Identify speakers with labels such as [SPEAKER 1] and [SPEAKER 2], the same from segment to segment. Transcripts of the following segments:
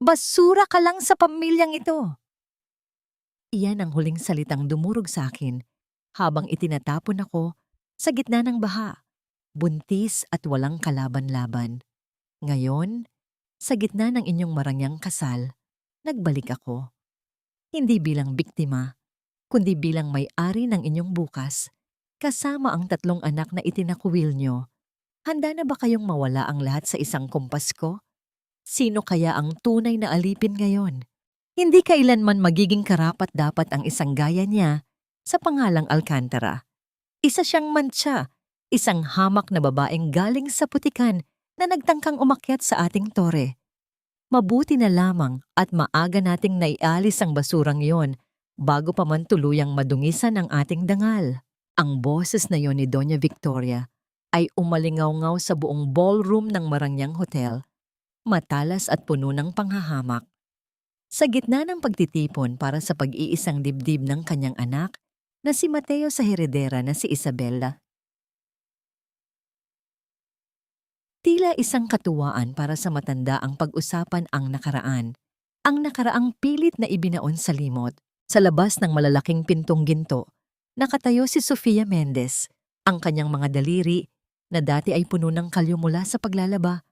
[SPEAKER 1] Basura ka lang sa pamilyang ito. Iyan ang huling salitang dumurog sa akin habang itinatapon ako sa gitna ng baha, buntis at walang kalaban-laban. Ngayon, sa gitna ng inyong marangyang kasal, nagbalik ako. Hindi bilang biktima, kundi bilang may-ari ng inyong bukas, kasama ang 3 anak na itinakwil nyo. Handa na ba kayong mawala ang lahat sa isang kumpas ko? Sino kaya ang tunay na alipin ngayon? Hindi kailanman magiging karapat-dapat ang isang gaya niya sa pangalang Alcantara. Isa siyang mantsa, isang hamak na babaeng galing sa putikan na nagtangkang umakyat sa ating tore. Mabuti na lamang at maaga nating naialis ang basurang yon bago pa man tuluyang madungisan ang ating dangal. Ang boses na yon ni Doña Victoria ay umalingaw-ngaw sa buong ballroom ng Marangyang Hotel, matalas at puno ng panghahamak. Sa gitna ng pagtitipon para sa pag-iisang dibdib ng kanyang anak na si Mateo sa heredera na si Isabella. Tila isang katuwaan para sa matanda ang pag-usapan ang nakaraan. Ang nakaraang pilit na ibinaon sa limot. Sa labas ng malalaking pintong ginto, nakatayo si Sofia Mendez, ang kanyang mga daliri na dati ay puno ng kalyo mula sa paglalaba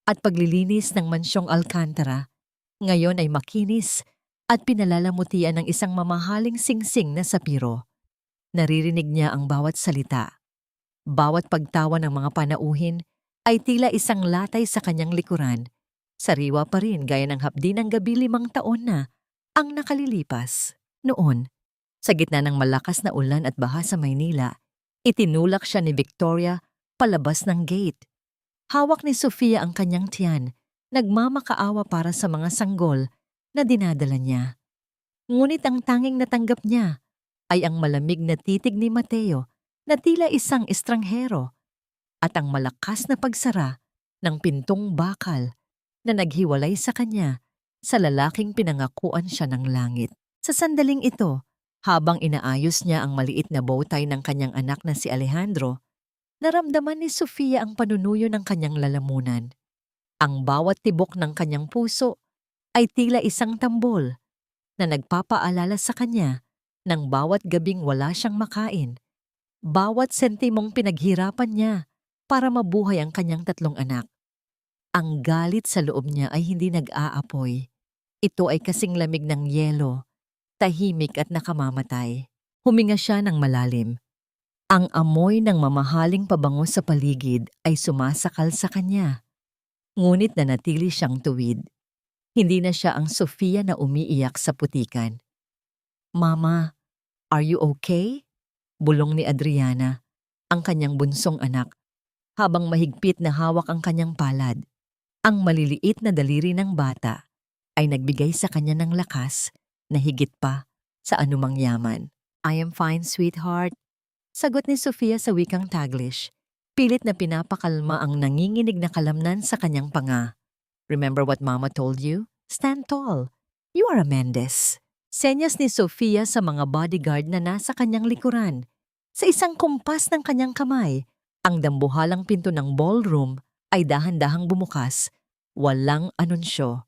[SPEAKER 1] at paglilinis ng mansyong Alcantara. Ngayon ay makinis at pinalalamutian ng isang mamahaling singsing na sapiro. Naririnig niya ang bawat salita. Bawat pagtawa ng mga panauhin ay tila isang latay sa kanyang likuran. Sariwa pa rin gaya ng hapdi ng gabi 5 taon na ang nakalilipas. Noon, sa gitna ng malakas na ulan at baha sa Maynila, itinulak siya ni Victoria palabas ng gate. Hawak ni Sofia ang kanyang tiyan, nagmamakaawa para sa mga sanggol na dinadala niya. Ngunit ang tanging natanggap niya ay ang malamig na titig ni Mateo na tila isang estranghero at ang malakas na pagsara ng pintong bakal na naghiwalay sa kanya sa lalaking pinangakuan siya ng langit. Sa sandaling ito, habang inaayos niya ang maliit na bowtie ng kanyang anak na si Alejandro, naramdaman ni Sofia ang panunuyo ng kanyang lalamunan. Ang bawat tibok ng kanyang puso ay tila isang tambol na nagpapaalala sa kanya ng bawat gabing wala siyang makain, bawat sentimong pinaghirapan niya para mabuhay ang kanyang 3 anak. Ang galit sa loob niya ay hindi nag-aapoy. Ito ay kasing lamig ng yelo, tahimik at nakamamatay. Huminga siya ng malalim. Ang amoy ng mamahaling pabango sa paligid ay sumasakal sa kanya. Ngunit nanatili siyang tuwid. Hindi na siya ang Sofia na umiiyak sa putikan. "Mama, are you okay?" Bulong ni Adriana, ang kanyang bunsong anak, habang mahigpit na hawak ang kanyang palad. Ang maliliit na daliri ng bata ay nagbigay sa kanya ng lakas na higit pa sa anumang yaman. "I am fine, sweetheart," sagot ni Sofia sa wikang Taglish. Pilit na pinapakalma ang nanginginig na kalamnan sa kanyang panga. "Remember what Mama told you? Stand tall. You are a Mendez." Senyas ni Sofia sa mga bodyguard na nasa kanyang likuran. Sa isang kumpas ng kanyang kamay, ang dambuhalang pinto ng ballroom ay dahan-dahang bumukas. Walang anunsyo,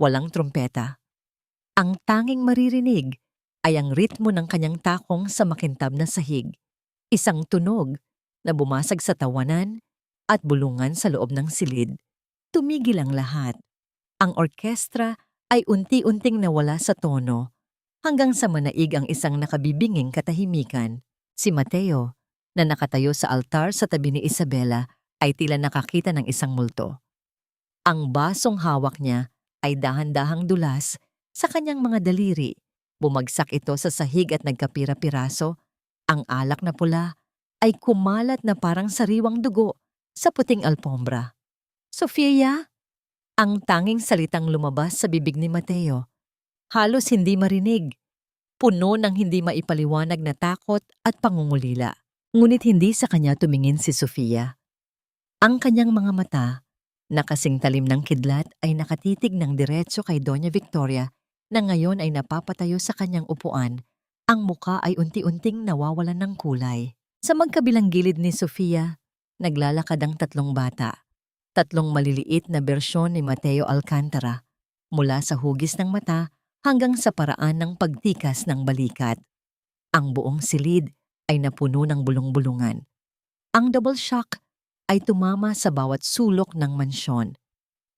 [SPEAKER 1] walang trompeta. Ang tanging maririnig ay ang ritmo ng kanyang takong sa makintab na sahig. Isang tunog na bumasag sa tawanan at bulungan sa loob ng silid. Tumigil ang lahat. Ang orkestra ay unti-unting nawala sa tono hanggang sa manaig ang isang nakabibinging katahimikan. Si Mateo, na nakatayo sa altar sa tabi ni Isabella, ay tila nakakita ng isang multo. Ang basong hawak niya ay dahan-dahang dulas sa kanyang mga daliri. Bumagsak ito sa sahig at nagkapira-piraso. Ang alak na pula ay kumalat na parang sariwang dugo sa puting alpombra. "Sofia?" Ang tanging salitang lumabas sa bibig ni Mateo. Halos hindi marinig. Puno ng hindi maipaliwanag na takot at pangungulila. Ngunit hindi sa kanya tumingin si Sofia. Ang kanyang mga mata, na kasing talim ng kidlat, ay nakatitig ng diretso kay Doña Victoria na ngayon ay napapatayo sa kanyang upuan. Ang muka ay unti-unting nawawalan ng kulay. Sa magkabilang gilid ni Sofia, naglalakad ang 3 bata. 3 maliliit na bersyon ni Mateo Alcantara. mula sa hugis ng mata hanggang sa paraan ng pagtikas ng balikat. Ang buong silid ay napuno ng bulong-bulungan. Ang double shock ay tumama sa bawat sulok ng mansyon.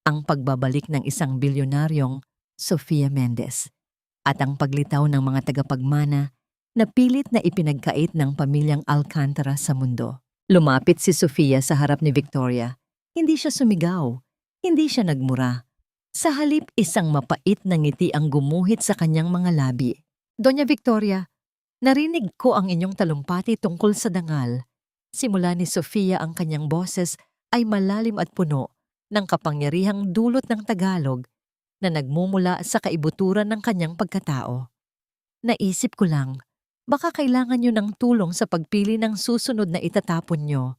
[SPEAKER 1] Ang pagbabalik ng isang bilyonaryong Sofia Mendez at ang paglitaw ng mga tagapagmana na pilit na ipinagkait ng pamilyang Alcantara sa mundo. Lumapit si Sofia sa harap ni Victoria. Hindi siya sumigaw, hindi siya nagmura. Sa halip, isang mapait na ngiti ang gumuhit sa kanyang mga labi. Doña Victoria, narinig ko ang inyong talumpati tungkol sa dangal. Simula ni Sofia ang kanyang boses ay malalim at puno ng kapangyarihang dulot ng Tagalog na nagmumula sa kaibuturan ng kanyang pagkatao. Naisip ko lang, baka kailangan nyo ng tulong sa pagpili ng susunod na itatapon nyo.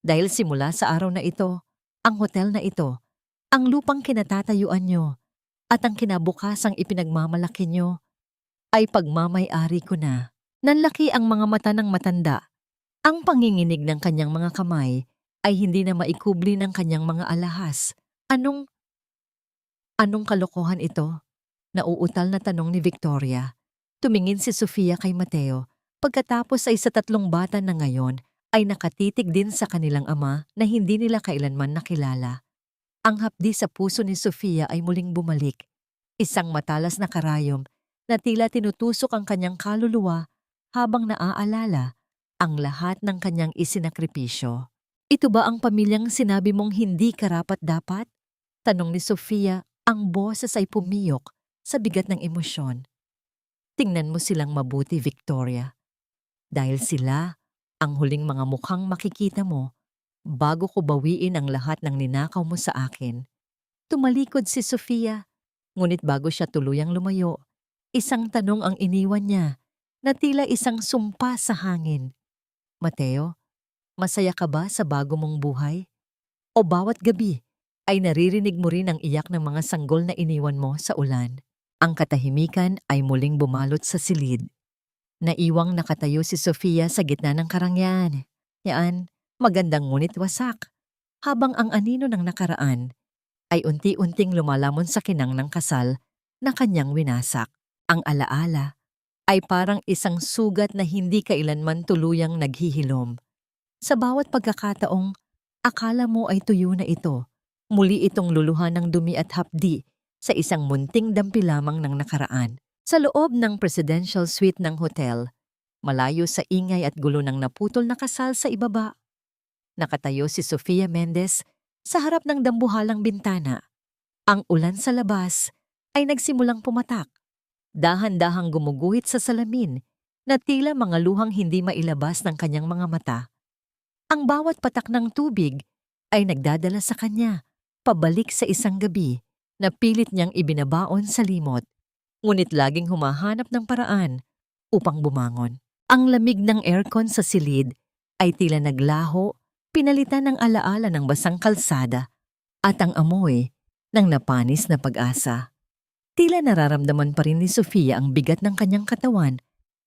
[SPEAKER 1] Dahil simula sa araw na ito, ang hotel na ito, ang lupang kinatatayuan nyo, at ang kinabukasang ipinagmamalaki nyo, ay pagmamay-ari ko na. Nanlaki ang mga mata ng matanda. Ang panginginig ng kanyang mga kamay ay hindi na maikubli ng kanyang mga alahas. Anong kalokohan ito? Nauutal na tanong ni Victoria. Tumingin si Sofia kay Mateo, pagkatapos ay sa tatlong bata na ngayon ay nakatitig din sa kanilang ama na hindi nila kailanman nakilala. Ang hapdi sa puso ni Sofia ay muling bumalik. Isang matalas na karayom na tila tinutusok ang kanyang kaluluwa habang naaalala ang lahat ng kanyang isinakripisyo. Ito ba ang pamilyang sinabi mong hindi karapat-dapat? Tanong ni Sofia, ang boses ay pumiyok sa bigat ng emosyon. Tingnan mo silang mabuti, Victoria. Dahil sila ang huling mga mukhang makikita mo bago ko bawiin ang lahat ng ninakaw mo sa akin. Tumalikod si Sofia, ngunit bago siya tuluyang lumayo, isang tanong ang iniwan niya na tila isang sumpa sa hangin. Mateo, masaya ka ba sa bago mong buhay? O bawat gabi ay naririnig mo rin ang iyak ng mga sanggol na iniwan mo sa ulan? Ang katahimikan ay muling bumalot sa silid. Naiwang nakatayo si Sofia sa gitna ng karangyaan. Yaan, magandang ngunit wasak. Habang ang anino ng nakaraan ay unti-unting lumalamon sa kinang ng kasal na kanyang winasak. Ang alaala ay parang isang sugat na hindi kailanman tuluyang naghihilom. Sa bawat pagkakataong akala mo ay tuyo na ito, muli itong luluhan ng dumi at hapdi sa isang munting dampi lamang ng nakaraan. Sa loob ng presidential suite ng hotel, malayo sa ingay at gulo ng naputol na kasal sa ibaba, nakatayo si Sofia Mendez sa harap ng dambuhalang bintana. Ang ulan sa labas ay nagsimulang pumatak. Dahan-dahang gumuguhit sa salamin na tila mga luhang hindi mailabas ng kanyang mga mata. Ang bawat patak ng tubig ay nagdadala sa kanya pabalik sa isang gabi na pilit niyang ibinabaon sa limot, ngunit laging humahanap ng paraan upang bumangon. Ang lamig ng aircon sa silid ay tila naglaho, pinalitan ng alaala ng basang kalsada at ang amoy ng napanis na pag-asa. Tila nararamdaman pa rin ni Sofia ang bigat ng kanyang katawan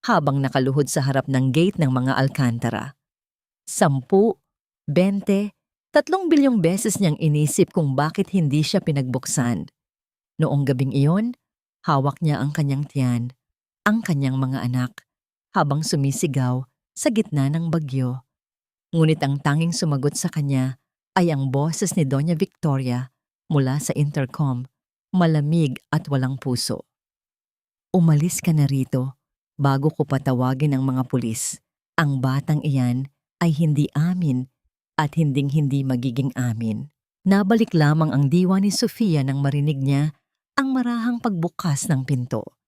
[SPEAKER 1] habang nakaluhod sa harap ng gate ng mga Alcantara. 10, 20, 3 bilyong beses niyang inisip kung bakit hindi siya pinagbuksan. Noong gabing iyon, hawak niya ang kanyang tiyan, ang kanyang mga anak, habang sumisigaw sa gitna ng bagyo. Ngunit ang tanging sumagot sa kanya ay ang boses ni Doña Victoria mula sa intercom, malamig at walang puso. Umalis ka na rito bago ko patawagin ang mga pulis. Ang batang iyan ay hindi amin at hinding-hindi magiging amin. Nabalik lamang ang diwa ni Sofia nang marinig niya ang marahang pagbukas ng pinto.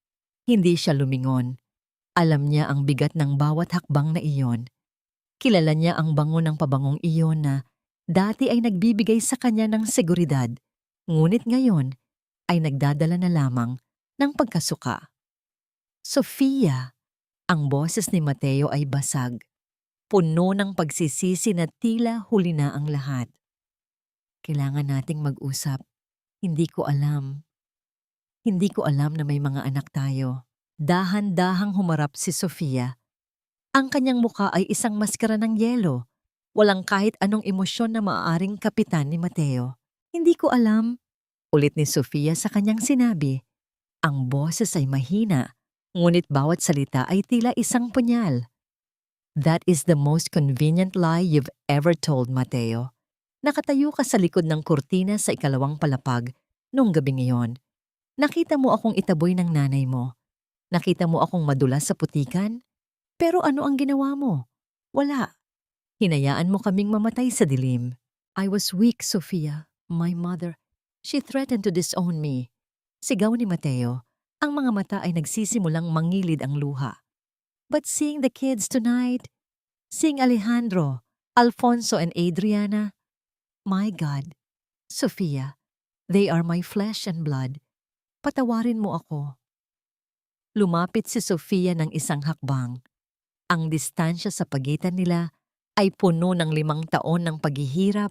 [SPEAKER 1] Hindi siya lumingon. Alam niya ang bigat ng bawat hakbang na iyon. Kilala niya ang bango ng pabangong iyon na dati ay nagbibigay sa kanya ng seguridad, ngunit ngayon ay nagdadala na lamang ng pagkasuka. Sofia, ang boses ni Mateo ay basag, puno ng pagsisisi na tila huli na ang lahat. Kailangan nating mag-usap. Hindi ko alam. Hindi ko alam na may mga anak tayo. Dahan-dahang humarap si Sofia. Ang kanyang mukha ay isang maskara ng yelo. Walang kahit anong emosyon na maaaring kapitan ni Mateo. Hindi ko alam. ulit ni Sofia sa kanyang sinabi. Ang boses ay mahina, ngunit bawat salita ay tila isang punyal. That is the most convenient lie you've ever told, Mateo. Nakatayo ka sa likod ng kurtina sa ikalawang palapag nung gabing iyon. Nakita mo akong itaboy ng nanay mo. Nakita mo akong madulas sa putikan. Pero ano ang ginawa mo? Wala. Hinayaan mo kaming mamatay sa dilim. I was weak, Sofia. My mother. She threatened to disown me. Sigaw ni Mateo. Ang mga mata ay nagsisimulang mangilid ang luha. But seeing the kids tonight, seeing Alejandro, Alfonso and Adriana, my God, Sofia, they are my flesh and blood. Patawarin mo ako. Lumapit si Sofia ng isang hakbang. Ang distansya sa pagitan nila ay puno ng 5 taon ng paghihirap,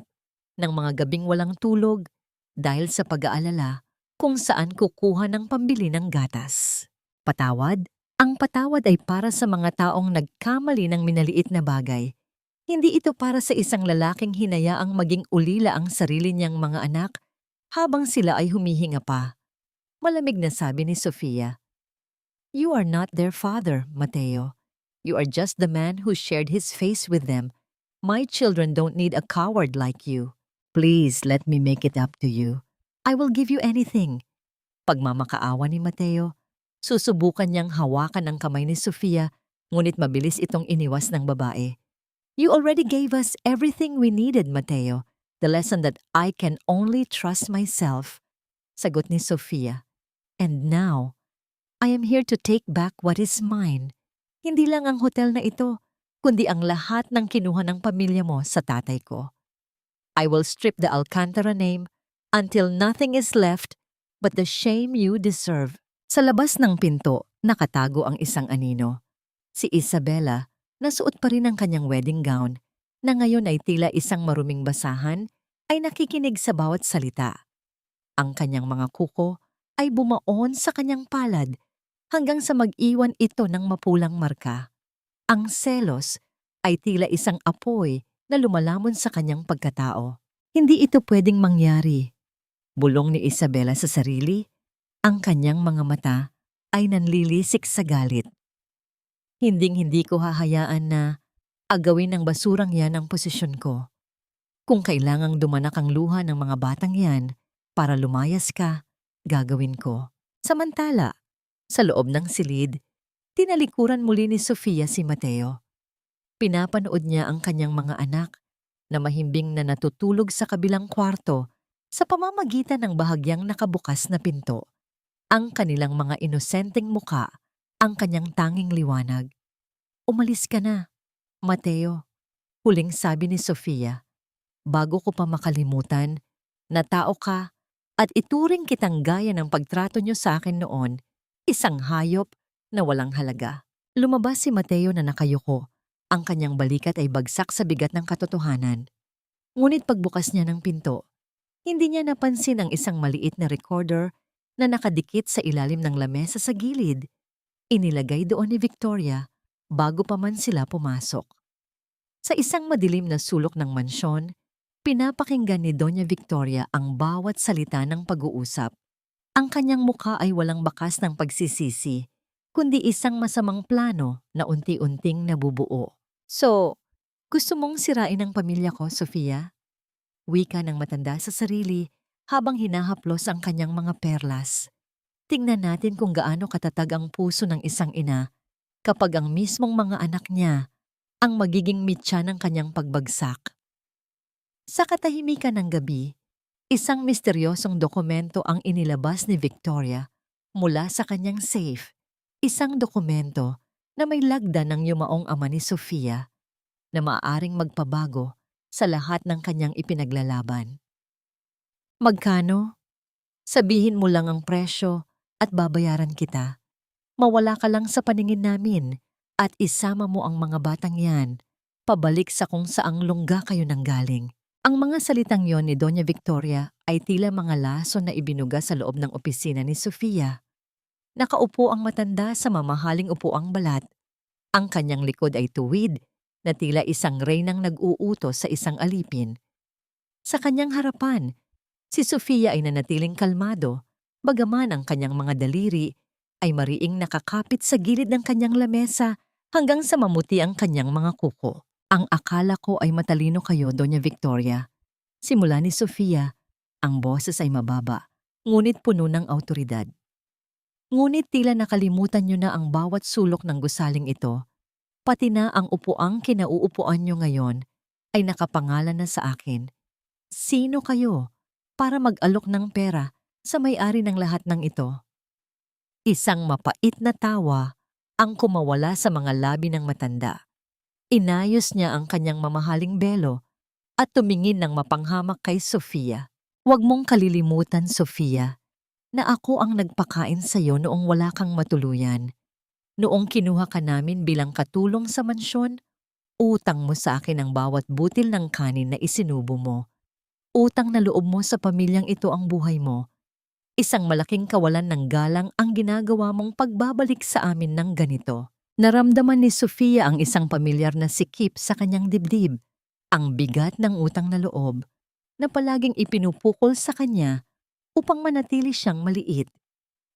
[SPEAKER 1] ng mga gabing walang tulog, dahil sa pag-aalala kung saan kukuha ng pambili ng gatas. Patawad? Ang patawad ay para sa mga taong nagkamali ng minaliit na bagay. Hindi ito para sa isang lalaking hinayaang maging ulila ang sarili niyang mga anak habang sila ay humihinga pa. Malamig na sabi ni Sofia. You are not their father, Mateo. You are just the man who shared his face with them. My children don't need a coward like you. Please let me make it up to you. I will give you anything. Pagmamakaawa ni Mateo, susubukan niyang hawakan ang kamay ni Sofia, ngunit mabilis itong iniwas ng babae. You already gave us everything we needed, Mateo. The lesson that I can only trust myself. Sagot ni Sofia. And now, I am here to take back what is mine. Hindi lang ang hotel na ito, kundi ang lahat ng kinuha ng pamilya mo sa tatay ko. I will strip the Alcantara name until nothing is left but the shame you deserve. Sa labas ng pinto, nakatago ang isang anino. Si Isabela, nasuot pa rin ang kanyang wedding gown, na ngayon ay tila isang maruming basahan, ay nakikinig sa bawat salita. Ang kanyang mga kuko ay bumaon sa kanyang palad hanggang sa mag-iwan ito ng mapulang marka. Ang selos ay tila isang apoy na lumalamon sa kanyang pagkatao. Hindi ito pwedeng mangyari. Bulong ni Isabela sa sarili, ang kanyang mga mata ay nanlilisik sa galit. Hinding-hindi ko hahayaan na agawin ng basurang yan ang posisyon ko. Kung kailangang dumanak ang luha ng mga batang yan para lumayas ka, gagawin ko. Samantala, sa loob ng silid, tinalikuran muli ni Sofia si Mateo. Pinapanood niya ang kanyang mga anak na mahimbing na natutulog sa kabilang kwarto sa pamamagitan ng bahagyang nakabukas na pinto. Ang kanilang mga inosenteng muka, ang kanyang tanging liwanag. Umalis ka na, Mateo, huling sabi ni Sofia, bago ko pa makalimutan na tao ka at ituring kitang gaya ng pagtrato niyo sa akin noon, isang hayop na walang halaga. Lumabas si Mateo na nakayuko. Ang kanyang balikat ay bagsak sa bigat ng katotohanan. Ngunit pagbukas niya ng pinto, hindi niya napansin ang isang maliit na recorder na nakadikit sa ilalim ng lamesa sa gilid. Inilagay doon ni Victoria bago pa man sila pumasok. Sa isang madilim na sulok ng mansyon, pinapakinggan ni Doña Victoria ang bawat salita ng pag-uusap. Ang kanyang mukha ay walang bakas ng pagsisisi, kundi isang masamang plano na unti-unting nabubuo. So, gusto mong sirain ang pamilya ko, Sofia? Wika ng matanda sa sarili habang hinahaplos ang kanyang mga perlas. Tingnan natin kung gaano katatag ang puso ng isang ina kapag ang mismong mga anak niya ang magiging mitya ng kanyang pagbagsak. Sa katahimikan ng gabi, isang misteryosong dokumento ang inilabas ni Victoria mula sa kanyang safe. Isang dokumento na may lagda ng yumaong ama ni Sofia na maaaring magpabago sa lahat ng kanyang ipinaglalaban. Magkano? Sabihin mo lang ang presyo at babayaran kita. Mawala ka lang sa paningin namin at isama mo ang mga batang yan pabalik sa kung saang lungga kayo nanggaling. Ang mga salitang yon ni Doña Victoria ay tila mga laso na ibinuga sa loob ng opisina ni Sofia. Nakaupo ang matanda sa mamahaling upuang balat. Ang kanyang likod ay tuwid na tila isang reynang nag-uutos sa isang alipin. Sa kanyang harapan, Si Sofia ay nanatiling kalmado, bagaman ang kanyang mga daliri ay mariing nakakapit sa gilid ng kanyang lamesa hanggang sa mamuti ang kanyang mga kuko. Ang akala ko ay matalino kayo, Doña Victoria. Simula ni Sofia, ang boses ay mababa, ngunit puno ng awtoridad. Ngunit tila nakalimutan niyo na ang bawat sulok ng gusaling ito, pati na ang upuang kinauupuan niyo ngayon ay nakapangalan na sa akin. Sino kayo para mag-alok ng pera sa may-ari ng lahat ng ito? Isang mapait na tawa ang kumawala sa mga labi ng matanda. Inayos niya ang kanyang mamahaling belo at tumingin ng mapanghamak kay Sofia. Huwag mong kalilimutan, Sofia, na ako ang nagpakain sa iyo noong wala kang matuluyan. Noong kinuha ka namin bilang katulong sa mansyon, utang mo sa akin ang bawat butil ng kanin na isinubo mo. Utang na loob mo sa pamilyang ito ang buhay mo. Isang malaking kawalan ng galang ang ginagawa mong pagbabalik sa amin ng ganito. Naramdaman ni Sofia ang isang pamilyar na sikip sa kanyang dibdib, ang bigat ng utang na loob na palaging ipinupukol sa kanya upang manatili siyang maliit.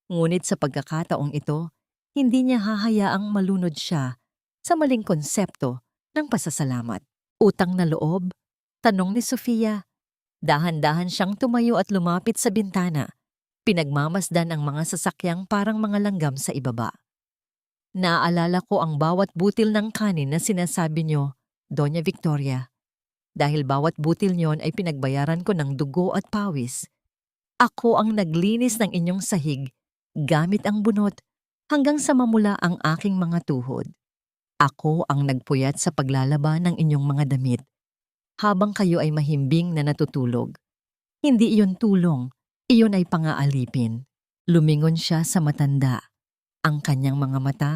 [SPEAKER 1] Ngunit sa pagkakataong ito, hindi niya hahayaang malunod siya sa maling konsepto ng pasasalamat. Utang na loob? Tanong ni Sofia. Dahan-dahan siyang tumayo at lumapit sa bintana. Pinagmamasdan ang mga sasakyang parang mga langgam sa ibaba. Naaalala ko ang bawat butil ng kanin na sinasabi niyo, Doña Victoria. Dahil bawat butil niyon ay pinagbayaran ko ng dugo at pawis. Ako ang naglinis ng inyong sahig gamit ang bunot hanggang sa mamula ang aking mga tuhod. Ako ang nagpuyat sa paglalaba ng inyong mga damit habang kayo ay mahimbing na natutulog. Hindi iyon tulong, iyon ay pangaalipin. Lumingon siya sa matanda. Ang kanyang mga mata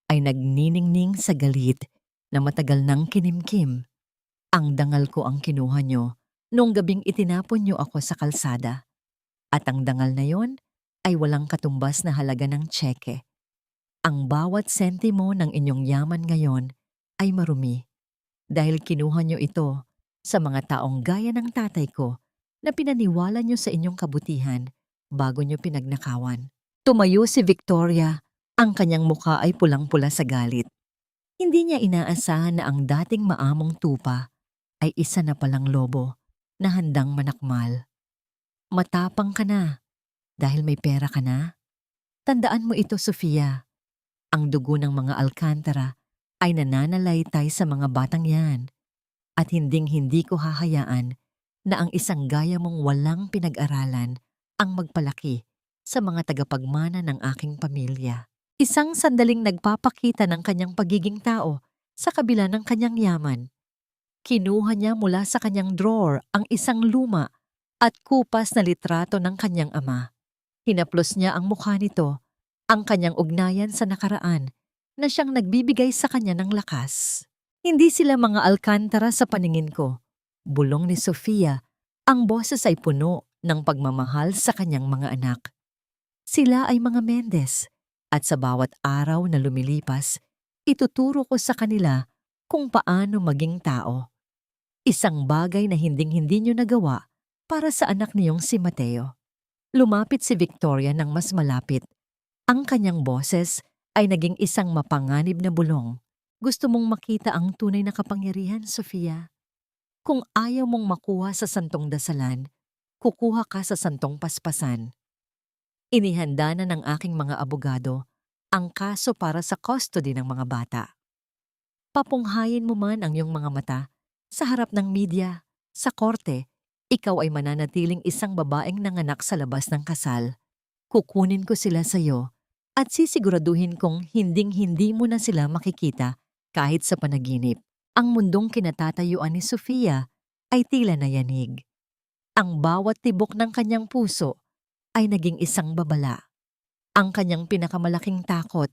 [SPEAKER 1] ay nagniningning sa galit na matagal nang kinimkim. Ang dangal ko ang kinuha niyo noong gabing itinapon niyo ako sa kalsada. At ang dangal na yon ay walang katumbas na halaga ng tseke. Ang bawat sentimo ng inyong yaman ngayon ay marumi dahil kinuha niyo ito sa mga taong gaya ng tatay ko na pinaniwala niyo sa inyong kabutihan bago niyo pinagnakawan. Tumayo si Victoria. Ang kanyang mukha ay pulang-pula sa galit. Hindi niya inaasahan na ang dating maamong tupa ay isa na palang lobo na handang manakmal. Matapang ka na dahil may pera ka na. Tandaan mo ito, Sofia. Ang dugo ng mga Alcantara ay nananalaytay sa mga batang yan. At hinding-hindi ko hahayaan na ang isang gaya mong walang pinag-aralan ang magpalaki sa mga tagapagmana ng aking pamilya. Isang sandaling nagpapakita ng kanyang pagiging tao sa kabila ng kanyang yaman. Kinuha niya mula sa kanyang drawer ang isang luma at kupas na litrato ng kanyang ama. Hinaplos niya ang mukha nito, ang kanyang ugnayan sa nakaraan na siyang nagbibigay sa kanya ng lakas. Hindi sila mga Alcantara sa paningin ko. Bulong ni Sofia, ang boses ay puno ng pagmamahal sa kanyang mga anak. Sila ay mga Mendez. At sa bawat araw na lumilipas, ituturo ko sa kanila kung paano maging tao. Isang bagay na hinding-hindi niyo nagawa para sa anak niyong si Mateo. Lumapit si Victoria ng mas malapit. Ang kanyang boses ay naging isang mapanganib na bulong. Gusto mong makita ang tunay na kapangyarihan, Sofia? Kung ayaw mong makuha sa santong dasalan, kukuha ka sa santong paspasan. Inihanda na ng aking mga abogado ang kaso para sa custody ng mga bata. Papunghayin mo man ang iyong mga mata sa harap ng media, sa korte, ikaw ay mananatiling isang babaeng nanganak sa labas ng kasal. Kukunin ko sila sa iyo at sisiguraduhin kong hinding-hindi mo na sila makikita kahit sa panaginip. Ang mundong kinatatayuan ni Sofia ay tila nayanig. Ang bawat tibok ng kanyang puso ay naging isang babala. Ang kanyang pinakamalaking takot,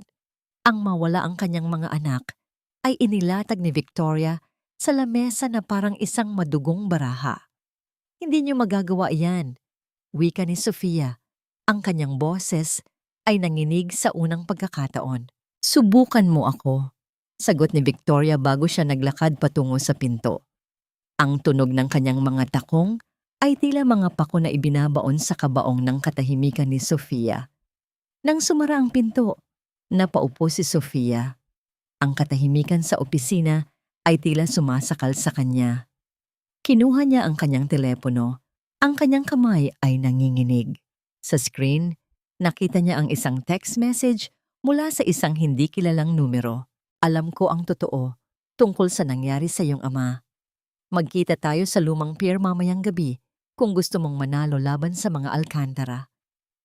[SPEAKER 1] ang mawala ang kanyang mga anak, ay inilatag ni Victoria sa lamesa na parang isang madugong baraha. Hindi niyo magagawa iyan, wika ni Sofia. Ang kanyang boses ay nanginig sa unang pagkakataon. Subukan mo ako, sagot ni Victoria bago siya naglakad patungo sa pinto. Ang tunog ng kanyang mga takong ay tila mga pako na ibinabaon sa kabaong ng katahimikan ni Sofia. Nang sumara ang pinto, napaupo si Sofia. Ang katahimikan sa opisina ay tila sumasakal sa kanya. Kinuha niya ang kanyang telepono. Ang kanyang kamay ay nanginginig. Sa screen, nakita niya ang isang text message mula sa isang hindi kilalang numero. Alam ko ang totoo tungkol sa nangyari sa iyong ama. Magkita tayo sa lumang pier mamayang gabi kung gusto mong manalo laban sa mga Alcantara.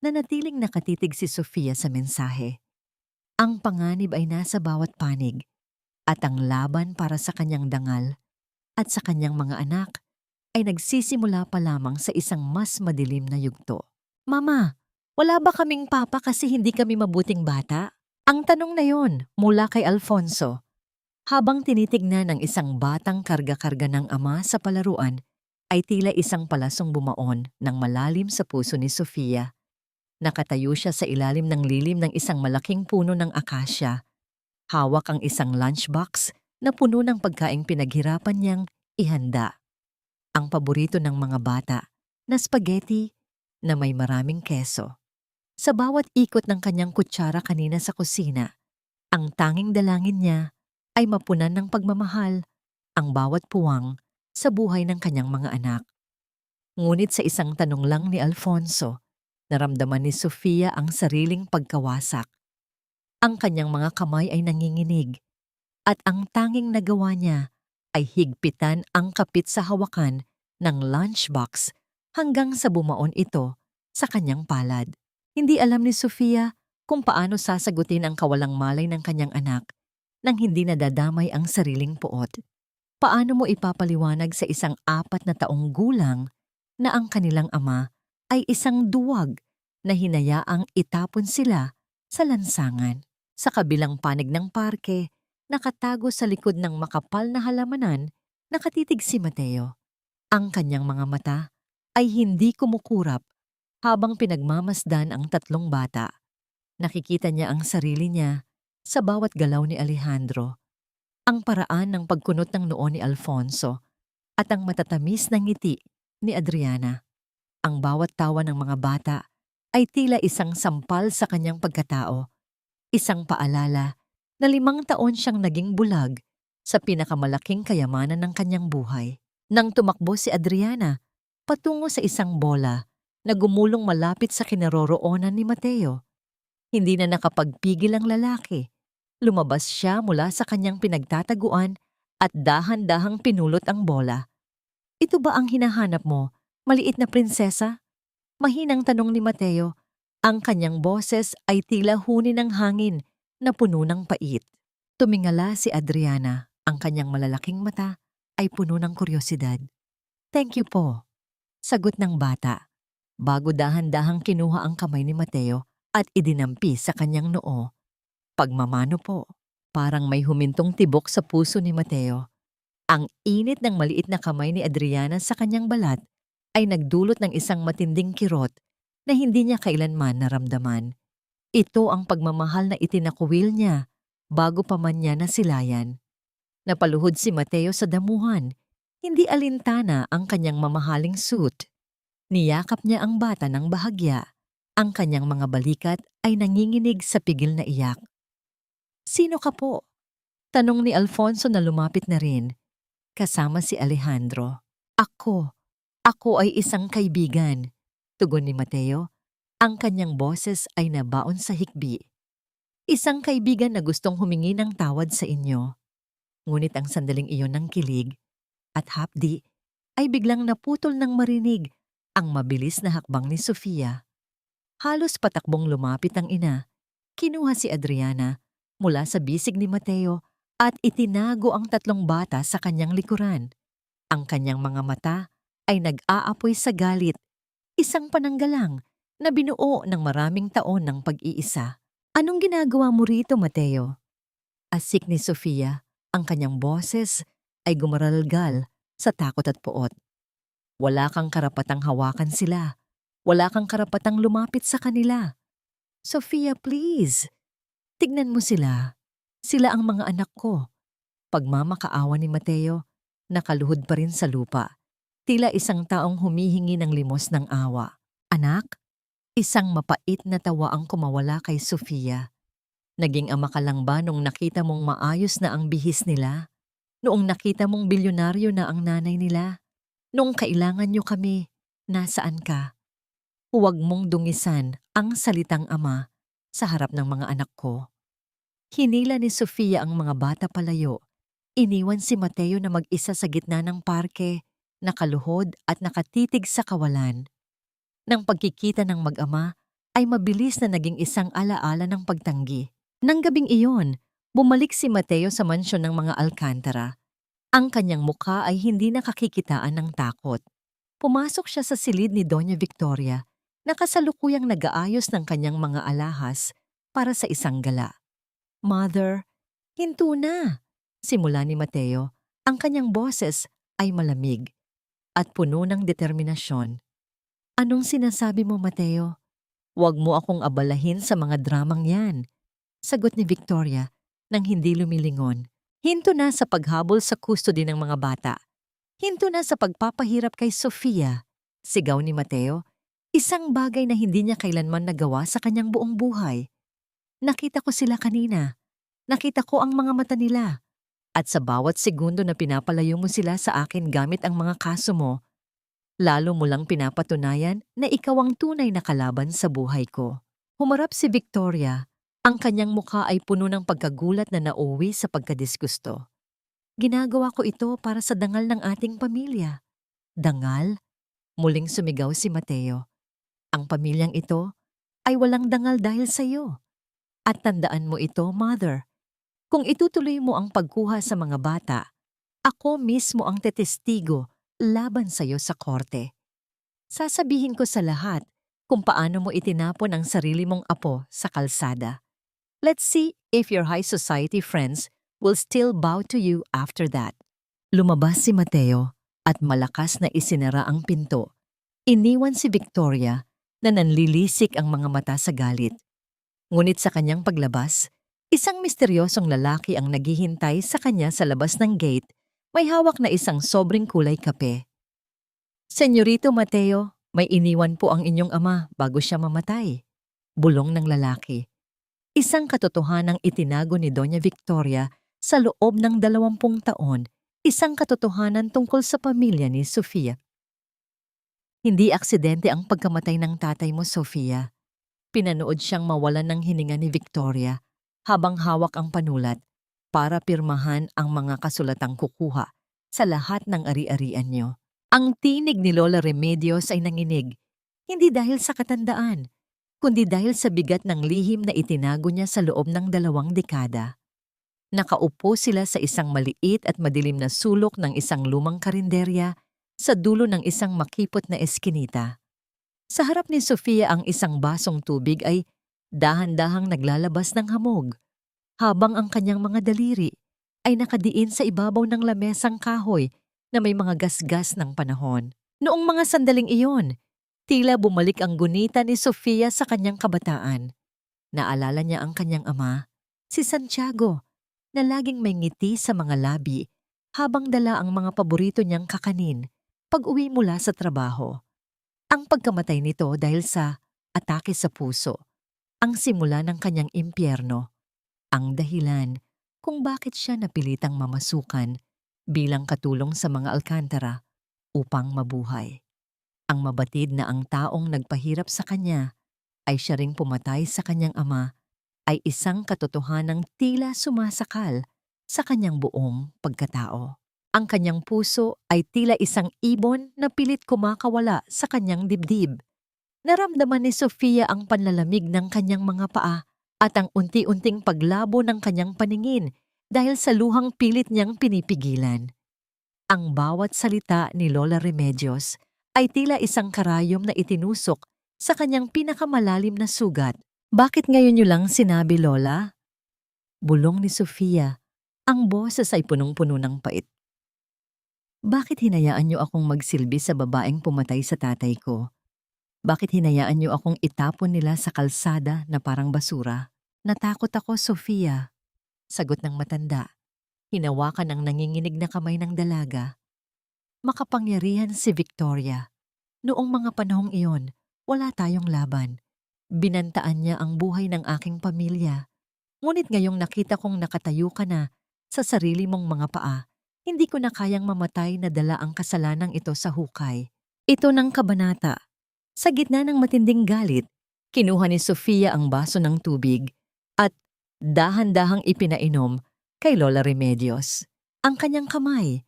[SPEAKER 1] Nanatiling nakatitig si Sofia sa mensahe. Ang panganib ay nasa bawat panig at ang laban para sa kanyang dangal at sa kanyang mga anak ay nagsisimula pa lamang sa isang mas madilim na yugto. Mama, wala ba kaming papa kasi hindi kami mabuting bata? Ang tanong na yon mula kay Alfonso. Habang tinitignan ng isang batang karga-karga ng ama sa palaruan, ay tila isang palasong bumaon ng malalim sa puso ni Sofia. Nakatayo siya sa ilalim ng lilim ng isang malaking puno ng akasya. Hawak ang isang lunchbox na puno ng pagkaing pinaghirapan niyang ihanda. Ang paborito ng mga bata na spaghetti na may maraming keso. Sa bawat ikot ng kanyang kutsara kanina sa kusina, ang tanging dalangin niya ay mapunan ng pagmamahal ang bawat puwang sa buhay ng kanyang mga anak. Ngunit sa isang tanong lang ni Alfonso, naramdaman ni Sofia ang sariling pagkawasak. Ang kanyang mga kamay ay nanginginig at ang tanging nagawa niya ay higpitan ang kapit sa hawakan ng lunchbox hanggang sa bumaon ito sa kanyang palad. Hindi alam ni Sofia kung paano sasagutin ang kawalang malay ng kanyang anak nang hindi nadadamay ang sariling puot. Paano mo ipapaliwanag sa isang 4 na taong gulang na ang kanilang ama ay isang duwag na hinayaang itapon sila sa lansangan? Sa kabilang panig ng parke, nakatago sa likod ng makapal na halamanan, nakatitig si Mateo. Ang kanyang mga mata ay hindi kumukurap habang pinagmamasdan ang 3 bata. Nakikita niya ang sarili niya sa bawat galaw ni Alejandro, ang paraan ng pagkunot ng noo ni Alfonso at ang matatamis na ngiti ni Adriana. Ang bawat tawa ng mga bata ay tila isang sampal sa kanyang pagkatao, isang paalala na 5 taon siyang naging bulag sa pinakamalaking kayamanan ng kanyang buhay. Nang tumakbo si Adriana patungo sa isang bola na gumulong malapit sa kinaroroonan ni Mateo, hindi na nakapagpigil ang lalaki. Lumabas siya mula sa kanyang pinagtataguan at dahan-dahang pinulot ang bola. Ito ba ang hinahanap mo, maliit na prinsesa? Mahinang tanong ni Mateo. Ang kanyang boses ay tila huni ng hangin na puno ng pait. Tumingala si Adriana. Ang kanyang malalaking mata ay puno ng kuryosidad. Thank you po, sagot ng bata. Bago dahan-dahang kinuha ang kamay ni Mateo at idinampi sa kanyang noo. Pagmamano po, parang may humintong tibok sa puso ni Mateo. Ang init ng maliit na kamay ni Adriana sa kanyang balat ay nagdulot ng isang matinding kirot na hindi niya kailanman naramdaman. Ito ang pagmamahal na itinakuwil niya bago pa man niya nasilayan. Napaluhod si Mateo sa damuhan, hindi alintana ang kanyang mamahaling suit. Niyakap niya ang bata ng bahagya. Ang kanyang mga balikat ay nanginginig sa pigil na iyak. Sino ka po? Tanong ni Alfonso na lumapit na rin. Kasama si Alejandro. Ako ay isang kaibigan. Tugon ni Mateo. Ang kanyang boses ay nabaon sa hikbi. Isang kaibigan na gustong humingi ng tawad sa inyo. Ngunit ang sandaling iyon ng kilig at hapdi ay biglang naputol ng marinig ang mabilis na hakbang ni Sofia. Halos patakbong lumapit ang ina. Kinuha si Adriana mula sa bisig ni Mateo at itinago ang 3 bata sa kanyang likuran. Ang kanyang mga mata ay nag-aapoy sa galit, isang pananggalang na binuo ng maraming taon ng pag-iisa. Anong ginagawa mo rito, Mateo? Asik ni Sofia, ang kanyang boses ay gumaralgal sa takot at puot. Wala kang karapatang hawakan sila. Wala kang karapatang lumapit sa kanila. Sofia, please. Tignan mo sila. Sila ang mga anak ko. Pagmamakaawa ni Mateo, nakaluhod pa rin sa lupa. tila isang taong humihingi ng limos ng awa. Anak, isang mapait na tawa ang kumawala kay Sofia. Naging ama ka lang ba nung nakita mong maayos na ang bihis nila? Noong nakita mong bilyonaryo na ang nanay nila? Noong kailangan nyo kami, nasaan ka? Huwag mong dungisan ang salitang ama sa harap ng mga anak ko. Hinila ni Sofia ang mga bata palayo. Iniwan si Mateo na mag-isa sa gitna ng parke, nakaluhod at nakatitig sa kawalan. Nang pagkikita ng mag-ama ay mabilis na naging isang alaala ng pagtanggi. Nang gabing iyon, bumalik si Mateo sa mansyon ng mga Alcantara. Ang kanyang mukha ay hindi nakakikitaan ng takot. Pumasok siya sa silid ni Doña Victoria na kasalukuyang nag-aayos ng kanyang mga alahas para sa isang gala. "Mother, hinto na!" Simula ni Mateo, ang kanyang boses ay malamig at puno ng determinasyon. "Anong sinasabi mo, Mateo? Huwag mo akong abalahin sa mga dramang yan," sagot ni Victoria nang hindi lumilingon. Hinto na sa paghabol sa custody ng mga bata. Hinto na sa pagpapahirap kay Sofia, sigaw ni Mateo, isang bagay na hindi niya kailanman nagawa sa kanyang buong buhay. "Nakita ko sila kanina. Nakita ko ang mga mata nila. At sa bawat segundo na pinapalayo mo sila sa akin gamit ang mga kaso mo, lalo mo lang pinapatunayan na ikaw ang tunay na kalaban sa buhay ko." Humarap si Victoria. Ang kanyang mukha ay puno ng pagkagulat na nauwi sa pagkadisgusto. "Ginagawa ko ito para sa dangal ng ating pamilya." "Dangal?" Muling sumigaw si Mateo. "Ang pamilyang ito ay walang dangal dahil sa iyo. At tandaan mo ito, Mother. Kung itutuloy mo ang pagkuha sa mga bata, ako mismo ang tetestigo laban sa iyo sa korte. Sasabihin ko sa lahat kung paano mo itinapon ang sarili mong apo sa kalsada. Let's see if your high society friends will still bow to you after that." Lumabas si Mateo at malakas na isinara ang pinto. Iniwan si Victoria na nanlilisik ang mga mata sa galit. Ngunit sa kanyang paglabas, isang misteryosong lalaki ang naghihintay sa kanya sa labas ng gate, may hawak na isang sobrang kulay kape. "Senyorito Mateo, may iniwan po ang inyong ama bago siya mamatay," bulong ng lalaki. Isang katotohanang itinago ni Doña Victoria sa loob ng 20 taon, isang katotohanan tungkol sa pamilya ni Sofia. "Hindi aksidente ang pagkamatay ng tatay mo, Sofia." Pinanood siyang mawalan ng hininga ni Victoria habang hawak ang panulat para pirmahan ang mga kasulatang kukuha sa lahat ng ari-arian niyo. Ang tinig ni Lola Remedios ay nanginig, hindi dahil sa katandaan, kundi dahil sa bigat ng lihim na itinago niya sa loob ng 2 dekada. Nakaupo sila sa isang maliit at madilim na sulok ng isang lumang karinderya sa dulo ng isang makipot na eskinita. Sa harap ni Sofia ang isang basong tubig ay dahan-dahang naglalabas ng hamog, habang ang kanyang mga daliri ay nakadiin sa ibabaw ng lamesang kahoy na may mga gasgas ng panahon. Noong mga sandaling iyon, tila bumalik ang gunita ni Sofia sa kanyang kabataan. Naalala niya ang kanyang ama, si Santiago, na laging may ngiti sa mga labi habang dala ang mga paborito niyang kakanin pag-uwi mula sa trabaho. Ang pagkamatay nito dahil sa atake sa puso, ang simula ng kanyang impyerno, ang dahilan kung bakit siya napilitang mamasukan bilang katulong sa mga Alcantara upang mabuhay. Ang mabatid na ang taong nagpahirap sa kanya ay siya ring pumatay sa kanyang ama ay isang katotohanang tila sumasakal sa kanyang buong pagkatao. Ang kanyang puso ay tila isang ibon na pilit kumakawala sa kanyang dibdib. Naramdaman ni Sofia ang panlalamig ng kanyang mga paa at ang unti-unting paglabo ng kanyang paningin dahil sa luhang pilit niyang pinipigilan. Ang bawat salita ni Lola Remedios ay tila isang karayom na itinusok sa kanyang pinakamalalim na sugat. "Bakit ngayon niyo lang sinabi, Lola?" Bulong ni Sofia. Ang boses ay punong-puno ng pait. "Bakit hinayaan niyo akong magsilbi sa babaeng pumatay sa tatay ko? Bakit hinayaan niyo akong itapon nila sa kalsada na parang basura?" "Natakot ako, Sofia," sagot ng matanda. Hinawakan ang nanginginig na kamay ng dalaga. Makapangyarihan si Victoria. Noong mga panahong iyon, wala tayong laban. Binantaan niya ang buhay ng aking pamilya. Ngunit ngayong nakita kong nakatayo ka na sa sarili mong mga paa, hindi ko na kayang mamatay na dala ang kasalanang ito sa hukay. Ito ng kabanata. Sa gitna ng matinding galit, kinuha ni Sofia ang baso ng tubig at dahan-dahang ipinainom kay Lola Remedios. Ang kanyang kamay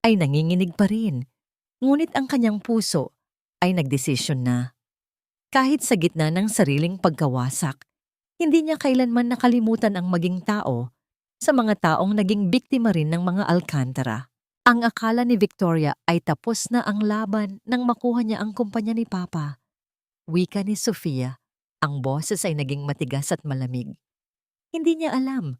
[SPEAKER 1] ay nanginginig pa rin, ngunit ang kanyang puso ay nagdesisyon na. Kahit sa gitna ng sariling pagkawasak, hindi niya kailanman nakalimutan ang maging tao sa mga taong naging biktima rin ng mga Alcantara. Ang akala ni Victoria ay tapos na ang laban nang makuha niya ang kumpanya ni Papa. Wika ni Sofia, ang boses ay naging matigas at malamig. Hindi niya alam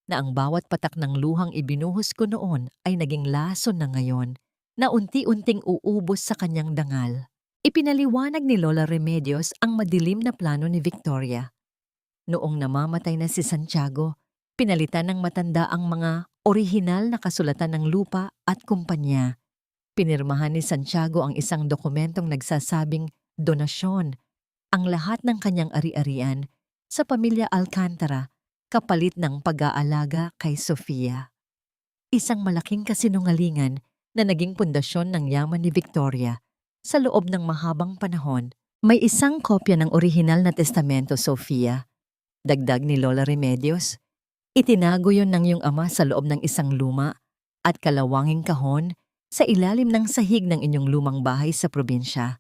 [SPEAKER 1] na ang bawat patak ng luhang ibinuhos ko noon ay naging lason na ngayon na unti-unting uubos sa kanyang dangal. Ipinaliwanag ni Lola Remedios ang madilim na plano ni Victoria. Noong namamatay na si Santiago, pinalitan ng matanda ang mga orihinal na kasulatan ng lupa at kumpanya. Pinirmahan ni Santiago ang isang dokumentong nagsasabing donasyon ang lahat ng kanyang ari-arian sa pamilya Alcantara kapalit ng pag-aalaga kay Sofia. Isang malaking kasinungalingan na naging pundasyon ng yaman ni Victoria. Sa loob ng mahabang panahon, may isang kopya ng orihinal na testamento, Sofia. Dagdag ni Lola Remedios, itinago yon ng iyong ama sa loob ng isang luma at kalawanging kahon sa ilalim ng sahig ng inyong lumang bahay sa probinsya.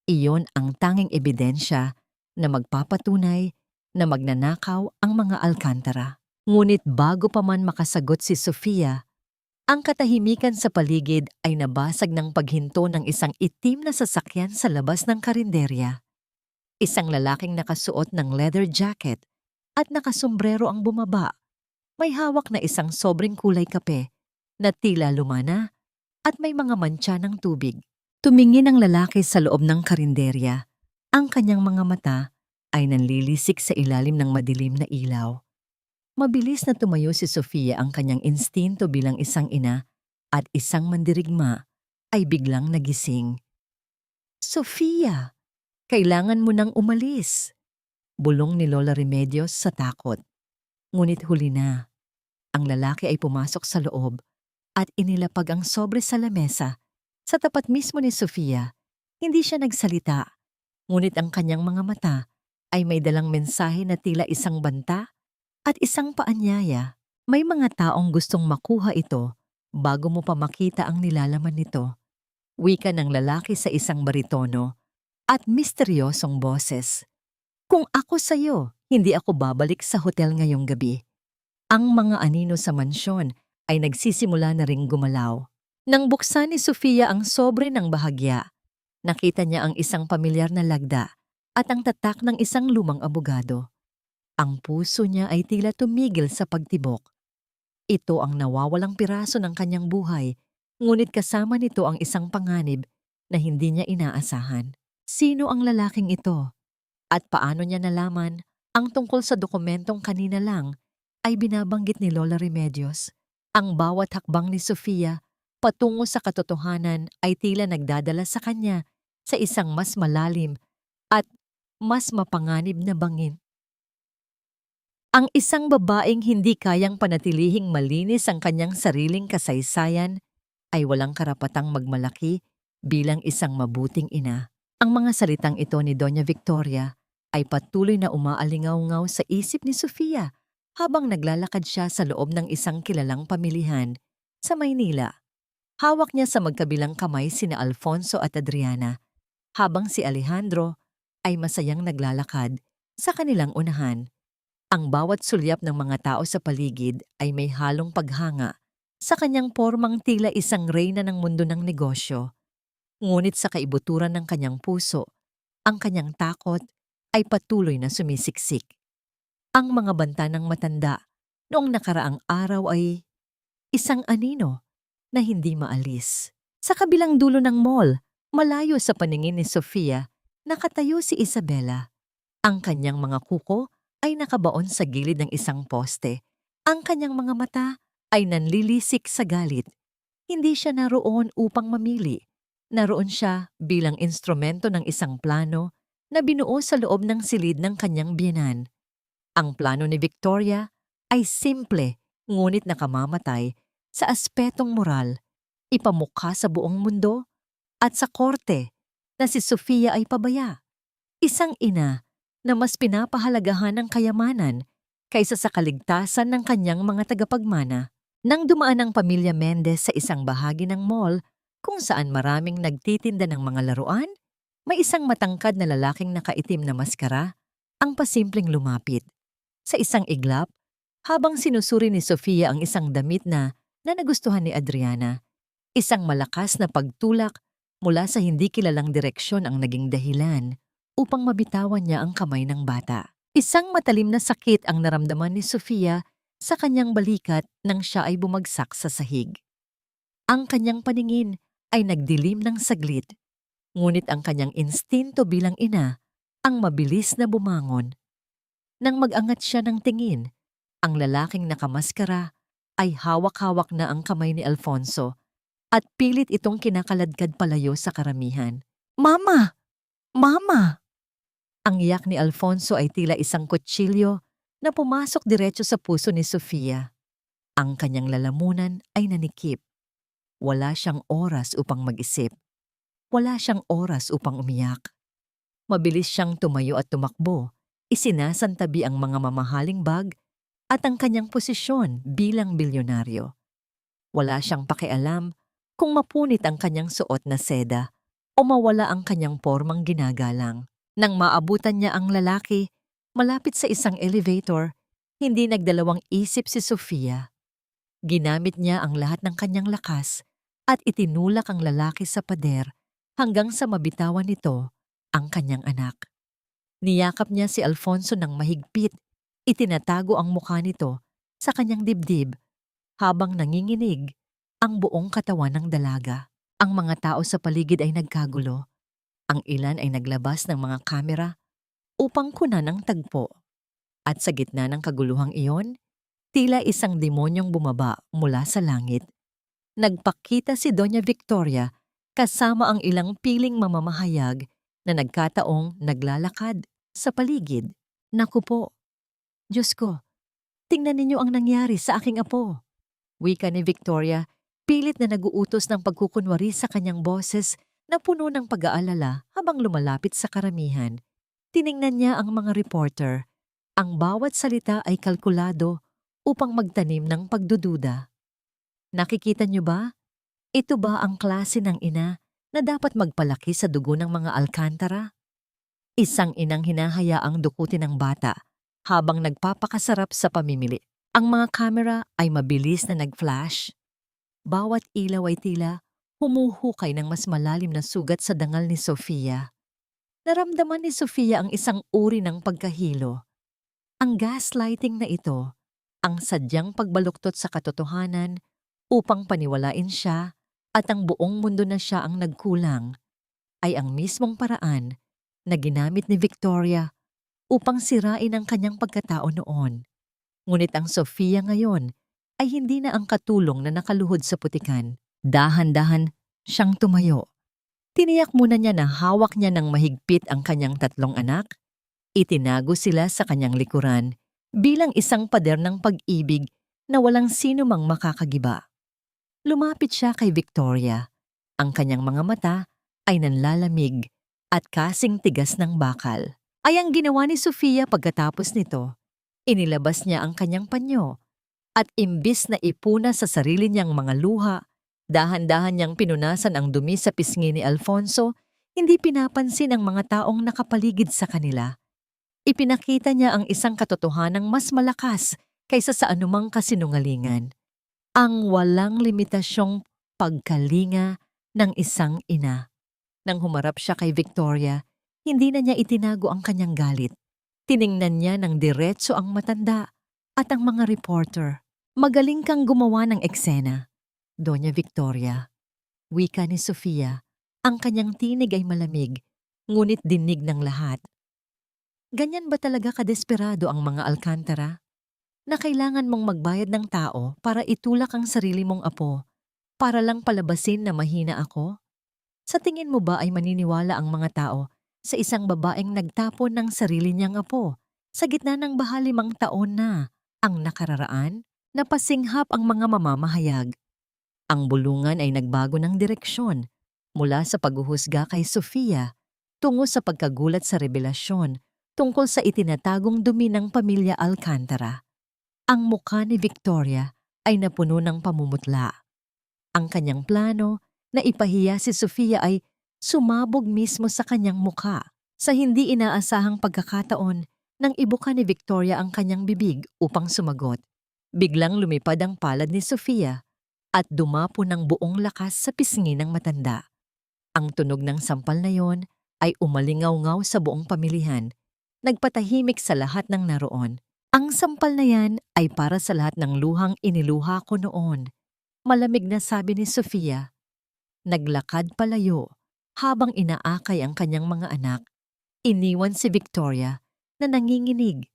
[SPEAKER 1] Iyon ang tanging ebidensya na magpapatunay na magnanakaw ang mga Alcantara. Ngunit bago pa man makasagot si Sofia, ang katahimikan sa paligid ay nabasag ng paghinto ng isang itim na sasakyan sa labas ng karinderya. Isang lalaking nakasuot ng leather jacket at nakasombrero ang bumaba. May hawak na isang sobrang kulay kape na tila lumana at may mga mantsa ng tubig. Tumingin ang lalaki sa loob ng karinderya. Ang kanyang mga mata ay nanlilisik sa ilalim ng madilim na ilaw. Mabilis na tumayo si Sofia, ang kanyang instinto bilang isang ina at isang mandirigma ay biglang nagising. Sofia, kailangan mo nang umalis, bulong ni Lola Remedios sa takot. Ngunit huli na. Ang lalaki ay pumasok sa loob at inilapag ang sobre sa lamesa. Sa tapat mismo ni Sofia, hindi siya nagsalita, ngunit ang kanyang mga mata ay may dalang mensahe na tila isang banta at isang paanyaya. May mga taong gustong makuha ito bago mo pa makita ang nilalaman nito. Wika ng lalaki sa isang baritono at misteryosong boses. Kung ako sa'yo, hindi ako babalik sa hotel ngayong gabi. Ang mga anino sa mansyon ay nagsisimula na ring gumalaw. Nang buksan ni Sofia ang sobre ng bahagya, nakita niya ang isang pamilyar na lagda at ang tatak ng isang lumang abogado. Ang puso niya ay tila tumigil sa pagtibok. Ito ang nawawalang piraso ng kanyang buhay, ngunit kasama nito ang isang panganib na hindi niya inaasahan. Sino ang lalaking ito? At paano niya nalaman ang tungkol sa dokumentong kanina lang ay binabanggit ni Lola Remedios? Ang bawat hakbang ni Sofia patungo sa katotohanan ay tila nagdadala sa kanya sa isang mas malalim at mas mapanganib na bangin. Ang isang babaeng hindi kayang panatilihing malinis ang kanyang sariling kasaysayan ay walang karapatang magmalaki bilang isang mabuting ina. Ang mga salitang ito ni Doña Victoria ay patuloy na umaalingaw-ngaw sa isip ni Sofia habang naglalakad siya sa loob ng isang kilalang pamilihan sa Maynila. Hawak niya sa magkabilang kamay sina Alfonso at Adriana, habang si Alejandro ay masayang naglalakad sa kanilang unahan. Ang bawat sulyap ng mga tao sa paligid ay may halong paghanga sa kanyang pormang tila isang reyna ng mundo ng negosyo. Ngunit sa kaibuturan ng kanyang puso, ang kanyang takot ay patuloy na sumisiksik. Ang mga banta ng matanda noong nakaraang araw ay isang anino na hindi maalis. Sa kabilang dulo ng mall, malayo sa paningin ni Sofia, nakatayo si Isabela. Ang kanyang mga kuko ay nakabaon sa gilid ng isang poste. Ang kanyang mga mata ay nanlilisik sa galit. Hindi siya naroon upang mamili. Naroon siya bilang instrumento ng isang plano na binuo sa loob ng silid ng kanyang biyenan. Ang plano ni Victoria ay simple ngunit nakamamatay sa aspetong moral, ipamukha sa buong mundo at sa korte na si Sofia ay pabaya. Isang ina na mas pinapahalagahan ng kayamanan kaysa sa kaligtasan ng kanyang mga tagapagmana. Nang dumaan ang pamilya Mendez sa isang bahagi ng mall kung saan maraming nagtitinda ng mga laruan, may isang matangkad na lalaking nakaitim na maskara ang pasimpleng lumapit. Sa isang iglap, habang sinusuri ni Sofia ang isang damit na nagustuhan ni Adriana, isang malakas na pagtulak mula sa hindi kilalang direksyon ang naging dahilan upang mabitawan niya ang kamay ng bata. Isang matalim na sakit ang naramdaman ni Sofia sa kanyang balikat nang siya ay bumagsak sa sahig. Ang kanyang paningin ay nagdilim ng saglit, ngunit ang kanyang instinto bilang ina ang mabilis na bumangon. Nang mag-angat siya ng tingin, ang lalaking nakamaskara ay hawak-hawak na ang kamay ni Alfonso at pilit itong kinakaladkad palayo sa karamihan. "Mama! Mama!" Ang iyak ni Alfonso ay tila isang kutsilyo na pumasok diretso sa puso ni Sofia. Ang kanyang lalamunan ay nanikip. Wala siyang oras upang mag-isip. Wala siyang oras upang umiyak. Mabilis siyang tumayo at tumakbo. Isinasantabi ang mga mamahaling bag at ang kanyang posisyon bilang bilyonaryo. Wala siyang pakialam kung mapunit ang kanyang suot na seda o mawala ang kanyang pormang ginagalang. Nang maabutan niya ang lalaki, malapit sa isang elevator, hindi nagdalawang isip si Sofia. Ginamit niya ang lahat ng kanyang lakas at itinulak ang lalaki sa pader hanggang sa mabitawan nito ang kanyang anak. Niyakap niya si Alfonso ng mahigpit, itinatago ang mukha nito sa kanyang dibdib habang nanginginig ang buong katawan ng dalaga. Ang mga tao sa paligid ay nagkagulo. Ang ilan ay naglabas ng mga kamera upang kunan ang tagpo. At sa gitna ng kaguluhang iyon, tila isang demonyong bumaba mula sa langit. Nagpakita si Doña Victoria kasama ang ilang piling mamamahayag na nagkataong naglalakad sa paligid. "Naku po, Diyos ko, tingnan ninyo ang nangyari sa aking apo." Wika ni Victoria, pilit na naguutos ng pagkukunwari sa kanyang boses na puno ng pag-aalala habang lumalapit sa karamihan. Tiningnan niya ang mga reporter. Ang bawat salita ay kalkulado upang magtanim ng pagdududa. "Nakikita niyo ba? Ito ba ang klase ng ina na dapat magpalaki sa dugo ng mga alkantara?" Isang inang hinahayaang dukutin ng bata habang nagpapakasarap sa pamimili. Ang mga kamera ay mabilis na nag-flash. Bawat ilaw ay tila humuhukay ng mas malalim na sugat sa dangal ni Sofia. Naramdaman ni Sofia ang isang uri ng pagkahilo. Ang gaslighting na ito, ang sadyang pagbaluktot sa katotohanan upang paniwalain siya at ang buong mundo na siya ang nagkulang, ay ang mismong paraan na ginamit ni Victoria upang sirain ang kanyang pagkatao noon. Ngunit ang Sofia ngayon ay hindi na ang katulong na nakaluhod sa putikan. Dahan-dahan siyang tumayo. Tiniyak muna niya na hawak niya ng mahigpit ang kanyang 3 anak. Itinago sila sa kanyang likuran bilang isang pader ng pag-ibig na walang sino mang makakagiba. Lumapit siya kay Victoria. Ang kanyang mga mata ay nanlalamig at kasing tigas ng bakal. Ay ang ginawa ni Sofia pagkatapos nito. Inilabas niya ang kanyang panyo at imbis na ipuna sa sarili niyang mga luha, dahan-dahan niyang pinunasan ang dumi sa pisngi ni Alfonso, hindi pinapansin ang mga taong nakapaligid sa kanila. Ipinakita niya ang isang katotohanang mas malakas kaysa sa anumang kasinungalingan. Ang walang limitasyong pagkalinga ng isang ina. Nang humarap siya kay Victoria, hindi na niya itinago ang kanyang galit. Tiningnan niya ng diretso ang matanda at ang mga reporter. "Magaling kang gumawa ng eksena, Doña Victoria." Wika ni Sofia. Ang kanyang tinig ay malamig, ngunit dinig ng lahat. Ganyan ba talaga kadesperado ang mga alkantara? Na kailangan mong magbayad ng tao para itulak ang sarili mong apo, para lang palabasin na mahina ako? Sa tingin mo ba ay maniniwala ang mga tao sa isang babaeng nagtapon ng sarili niyang apo sa gitna ng bahalimang taon na ang nakararaan? Napasinghap ang mga mamamahayag. Ang bulungan ay nagbago ng direksyon mula sa paghuhusga kay Sofia tungo sa pagkagulat sa revelasyon tungkol sa itinatagong dumi ng pamilya Alcantara. Ang mukha ni Victoria ay napuno ng pamumutla. Ang kanyang plano na ipahiya si Sofia ay sumabog mismo sa kanyang mukha. Sa hindi inaasahang pagkakataon, nang ibuka ni Victoria ang kanyang bibig upang sumagot, biglang lumipad ang palad ni Sofia at dumapo ng buong lakas sa pisngi ng matanda. Ang tunog ng sampal na yon ay umalingaw-ngaw sa buong pamilihan, nagpatahimik sa lahat ng naroon. Ang sampal na yan ay para sa lahat ng luhang iniluha ko noon. Malamig na sabi ni Sofia. Naglakad palayo habang inaakay ang kanyang mga anak. Iniwan si Victoria na nanginginig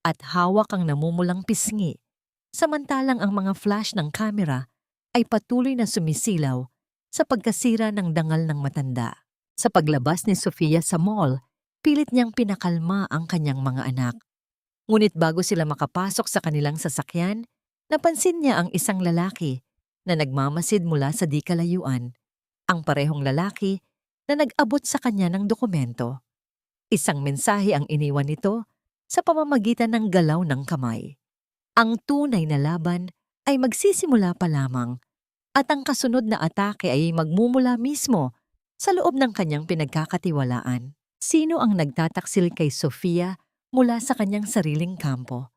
[SPEAKER 1] at hawak ang namumulang pisngi, samantalang ang mga flash ng kamera ay patuloy na sumisilaw sa pagkasira ng dangal ng matanda. Sa paglabas ni Sofia sa mall, pilit niyang pinakalma ang kanyang mga anak. Ngunit bago sila makapasok sa kanilang sasakyan, napansin niya ang isang lalaki na nagmamasid mula sa di kalayuan. Ang parehong lalaki na nag-abot sa kanya ng dokumento. Isang mensahe ang iniwan nito sa pamamagitan ng galaw ng kamay. Ang tunay na laban ay magsisimula pa lamang at ang kasunod na atake ay magmumula mismo sa loob ng kanyang pinagkakatiwalaan. Sino ang nagtataksil kay Sofia mula sa kanyang sariling kampo?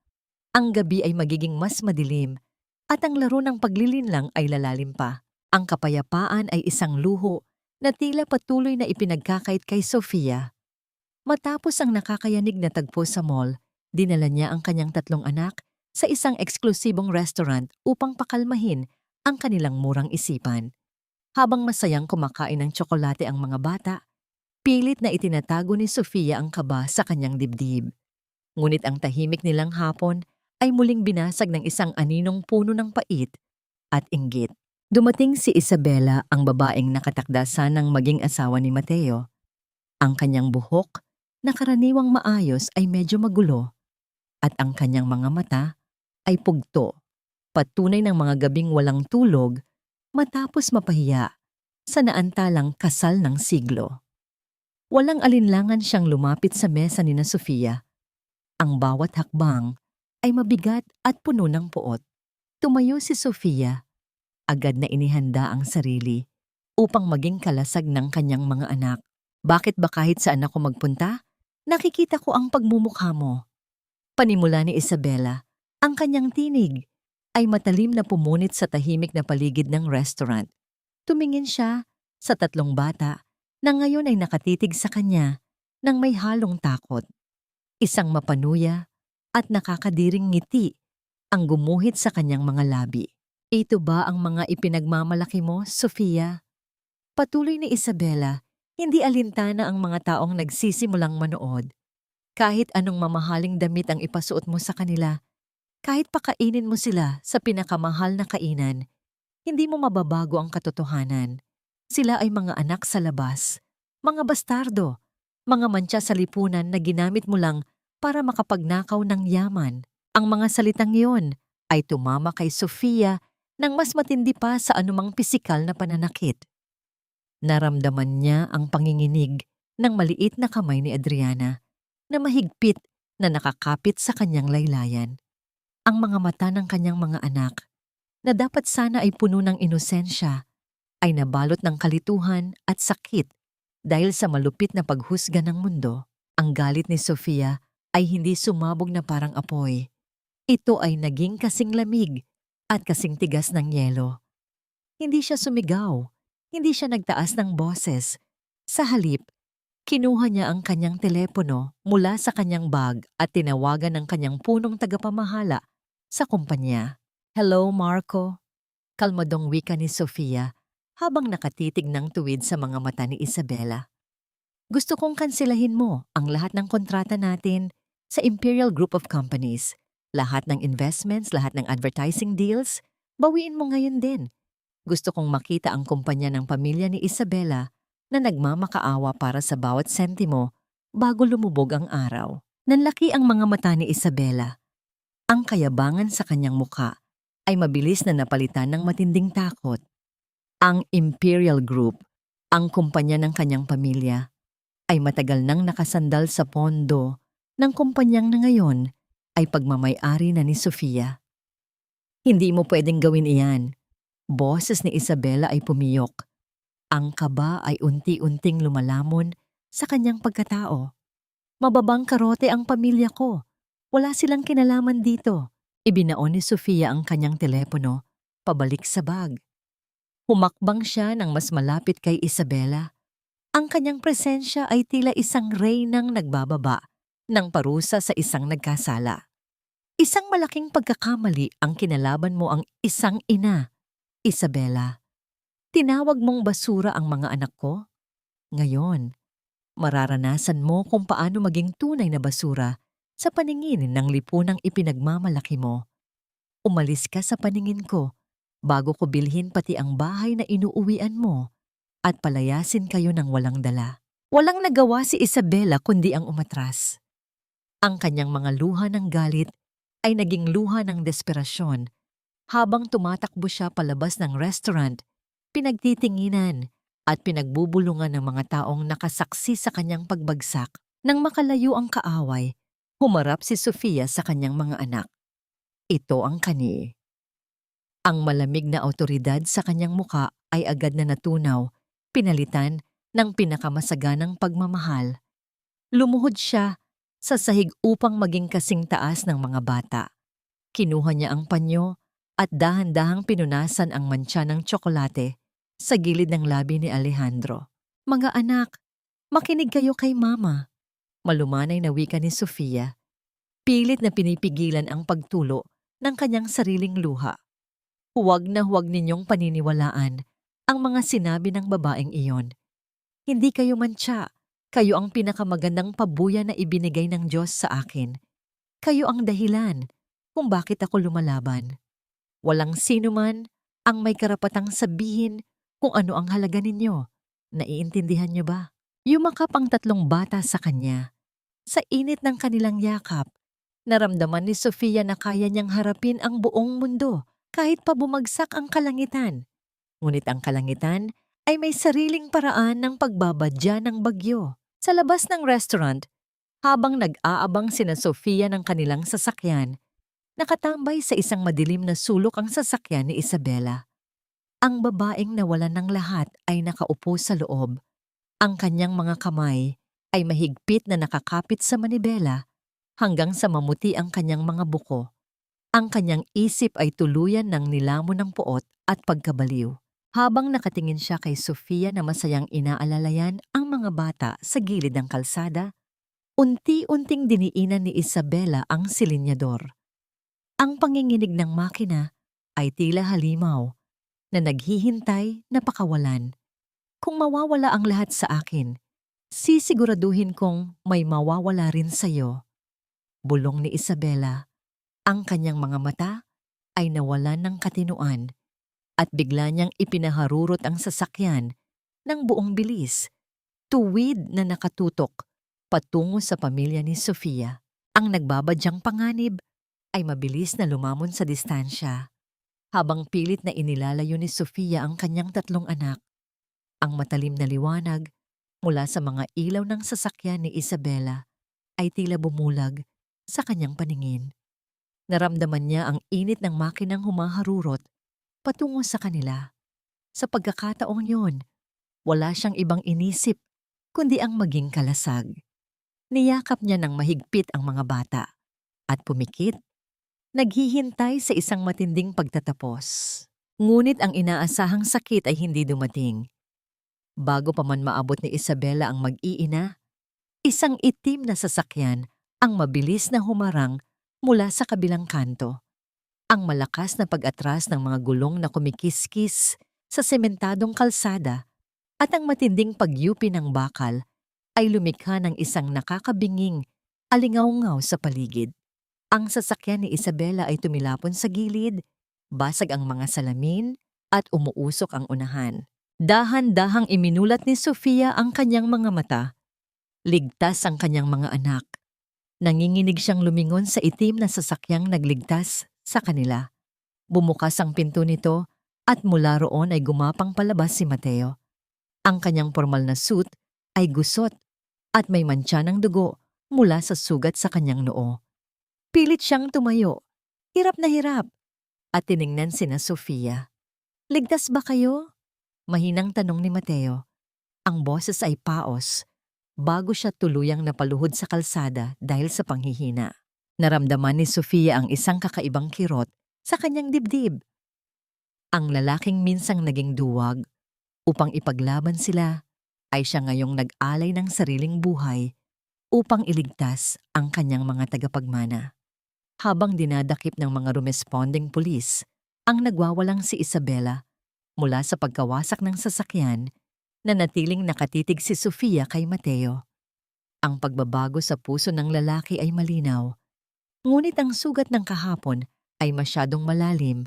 [SPEAKER 1] Ang gabi ay magiging mas madilim at ang laro ng paglilinlang ay lalalim pa. Ang kapayapaan ay isang luho na tila patuloy na ipinagkakait kay Sofia. Matapos ang nakakayanig na tagpo sa mall, dinala niya ang kanyang 3 anak sa isang eksklusibong restaurant upang pakalmahin ang kanilang murang isipan. Habang masayang kumakain ng tsokolate ang mga bata, pilit na itinatago ni Sofia ang kaba sa kanyang dibdib. Ngunit ang tahimik nilang hapon ay muling binasag ng isang aninong puno ng pait at inggit. Dumating si Isabela, ang babaeng nakatakda ng maging asawa ni Mateo. Ang kanyang buhok na karaniwang maayos ay medyo magulo at ang kanyang mga mata ay pugto, patunay ng mga gabing walang tulog matapos mapahiya sa naantalang kasal ng siglo. Walang alinlangan siyang lumapit sa mesa ni na Sofia. Ang bawat hakbang ay mabigat at puno ng puot. Tumayo si Sofia, agad na inihanda ang sarili upang maging kalasag ng kanyang mga anak. Bakit ba kahit saan ako magpunta, nakikita ko ang pagmumukha mo? Panimula ni Isabela, ang kanyang tinig ay matalim na pumunit sa tahimik na paligid ng restaurant. Tumingin siya sa 3 bata na ngayon ay nakatitig sa kanya ng may halong takot. Isang mapanuya at nakakadiring ngiti ang gumuhit sa kanyang mga labi. Ito ba ang mga ipinagmamalaki mo, Sofia? Patuloy ni Isabela, hindi alintana ang mga taong nagsisimulang manood. Kahit anong mamahaling damit ang ipasuot mo sa kanila, kahit pakainin mo sila sa pinakamahal na kainan, hindi mo mababago ang katotohanan. Sila ay mga anak sa labas, mga bastardo, mga mantsa sa lipunan na ginamit mo lang para makapagnakaw ng yaman. Ang mga salitang iyon ay tumama kay Sofia nang mas matindi pa sa anumang pisikal na pananakit. Naramdaman niya ang panginginig ng maliit na kamay ni Adriana na mahigpit na nakakapit sa kanyang laylayan. Ang mga mata ng kanyang mga anak, na dapat sana ay puno ng inosensya, ay nabalot ng kalituhan at sakit dahil sa malupit na paghusga ng mundo. Ang galit ni Sofia ay hindi sumabog na parang apoy. Ito ay naging kasing lamig at kasing tigas ng yelo. Hindi siya sumigaw, hindi siya nagtaas ng boses. Sa halip, kinuha niya ang kanyang telepono mula sa kanyang bag at tinawagan ng kanyang punong tagapamahala sa kumpanya. Hello, Marco. Kalmadong wika ni Sofia habang nakatitig ng tuwid sa mga mata ni Isabela. Gusto kong kanselahin mo ang lahat ng kontrata natin sa Imperial Group of Companies. Lahat ng investments, lahat ng advertising deals, bawiin mo ngayon din. Gusto kong makita ang kumpanya ng pamilya ni Isabela na nagmamakaawa para sa bawat sentimo bago lumubog ang araw. Nanlaki ang mga mata ni Isabela. Ang kayabangan sa kanyang muka ay mabilis na napalitan ng matinding takot. Ang Imperial Group, ang kumpanya ng kanyang pamilya, ay matagal nang nakasandal sa pondo ng kumpanyang na ngayon ay pagmamay-ari na ni Sofia. Hindi mo pwedeng gawin iyan. Boses ni Isabela ay pumiyok. Ang kaba ay unti-unting lumalamon sa kanyang pagkatao. Mababang karote ang pamilya ko. Wala silang kinalaman dito. Ibinaon ni Sofia ang kanyang telepono, pabalik sa bag. Humakbang siya nang mas malapit kay Isabela. Ang kanyang presensya ay tila isang reynang nagbababa ng parusa sa isang nagkasala. Isang malaking pagkakamali ang kinalaban mo ang isang ina, Isabela. Tinawag mong basura ang mga anak ko? Ngayon, mararanasan mo kung paano maging tunay na basura sa paningin ng lipunang ipinagmamalaki mo. Umalis ka sa paningin ko bago ko bilhin pati ang bahay na inuuwian mo at palayasin kayo ng walang dala. Walang nagawa si Isabela kundi ang umatras. Ang kanyang mga luha ng galit ay naging luha ng desperasyon. Habang tumatakbo siya palabas ng restaurant, pinagtitinginan at pinagbubulungan ng mga taong nakasaksi sa kanyang pagbagsak. Nang makalayo ang kaaway, humarap si Sofia sa kanyang mga anak. Ito ang kani. Ang malamig na awtoridad sa kanyang muka ay agad na natunaw, pinalitan ng pinakamasaganang pagmamahal. Lumuhod siya sa sahig upang maging kasing taas ng mga bata. Kinuha niya ang panyo at dahan-dahang pinunasan ang mantsa ng tsokolate sa gilid ng labi ni Alejandro. Mga anak, makinig kayo kay Mama. Malumanay na wika ni Sofia. Pilit na pinipigilan ang pagtulo ng kanyang sariling luha. Huwag na huwag ninyong paniniwalaan ang mga sinabi ng babaeng iyon. Hindi kayo mantsa. Kayo ang pinakamagandang pabuya na ibinigay ng Diyos sa akin. Kayo ang dahilan kung bakit ako lumalaban. Walang sino man ang may karapatang sabihin kung ano ang halaga ninyo. Naiintindihan niyo ba? Yumakap ang tatlong bata sa kanya. Sa init ng kanilang yakap, naramdaman ni Sofia na kaya niyang harapin ang buong mundo kahit pa bumagsak ang kalangitan. Ngunit ang kalangitan ay may sariling paraan ng pagbabadya ng bagyo. Sa labas ng restaurant, habang nag-aabang sina Sofia ng kanilang sasakyan, nakatambay sa isang madilim na sulok ang sasakyan ni Isabela. Ang babaeng nawalan ng lahat ay nakaupo sa loob. Ang kanyang mga kamay ay mahigpit na nakakapit sa manibela hanggang sa mamuti ang kanyang mga buko. Ang kanyang isip ay tuluyan ng nilamon ng puot at pagkabaliw. Habang nakatingin siya kay Sofia na masayang inaalalayan ang mga bata sa gilid ng kalsada, unti-unting diniinan ni Isabela ang silinyador. Ang panginginig ng makina ay tila halimaw na naghihintay na pakawalan. Kung mawawala ang lahat sa akin, sisiguraduhin kong may mawawala rin sa'yo. Bulong ni Isabela. Ang kanyang mga mata ay nawalan ng katinuan at bigla niyang ipinaharurot ang sasakyan ng buong bilis, tuwid na nakatutok patungo sa pamilya ni Sofia. Ang nagbabadyang panganib ay mabilis na lumamon sa distansya habang pilit na inilalayo ni Sofia ang kanyang tatlong anak. Ang matalim na liwanag mula sa mga ilaw ng sasakyan ni Isabela ay tila bumulag sa kanyang paningin. Naramdaman niya ang init ng makinang humaharurot patungo sa kanila. Sa pagkakataong yun, wala siyang ibang inisip kundi ang maging kalasag. Niyakap niya ng mahigpit ang mga bata at pumikit, naghihintay sa isang matinding pagtatapos. Ngunit ang inaasahang sakit ay hindi dumating. Bago pa man maabot ni Isabela ang mag-iina, isang itim na sasakyan ang mabilis na humarang mula sa kabilang kanto. Ang malakas na pag-atras ng mga gulong na kumikiskis sa sementadong kalsada at ang matinding pagyupi ng bakal ay lumikha ng isang nakakabinging alingaw-ngaw sa paligid. Ang sasakyan ni Isabela ay tumilapon sa gilid, basag ang mga salamin at umuusok ang unahan. Dahan-dahang iminulat ni Sofia ang kanyang mga mata. Ligtas ang kanyang mga anak. Nanginginig siyang lumingon sa itim na sasakyang nagligtas sa kanila. Bumukas ang pinto nito at mula roon ay gumapang palabas si Mateo. Ang kanyang formal na suit ay gusot at may mantsa ng dugo mula sa sugat sa kanyang noo. Pilit siyang tumayo, hirap na hirap, at tiningnan sina Sofia. "Ligtas ba kayo?" Mahinang tanong ni Mateo. Ang boses ay paos, bago siya tuluyang napaluhod sa kalsada dahil sa panghihina. Naramdaman ni Sofia ang isang kakaibang kirot sa kanyang dibdib. Ang lalaking minsang naging duwag upang ipaglaban sila ay siya ngayong nag-alay ng sariling buhay upang iligtas ang kanyang mga tagapagmana. Habang dinadakip ng mga responding pulis, ang nagwawalang si Isabela mula sa pagkawasak ng sasakyan, natiling nakatitig si Sofia kay Mateo. Ang pagbabago sa puso ng lalaki ay malinaw, ngunit ang sugat ng kahapon ay masyadong malalim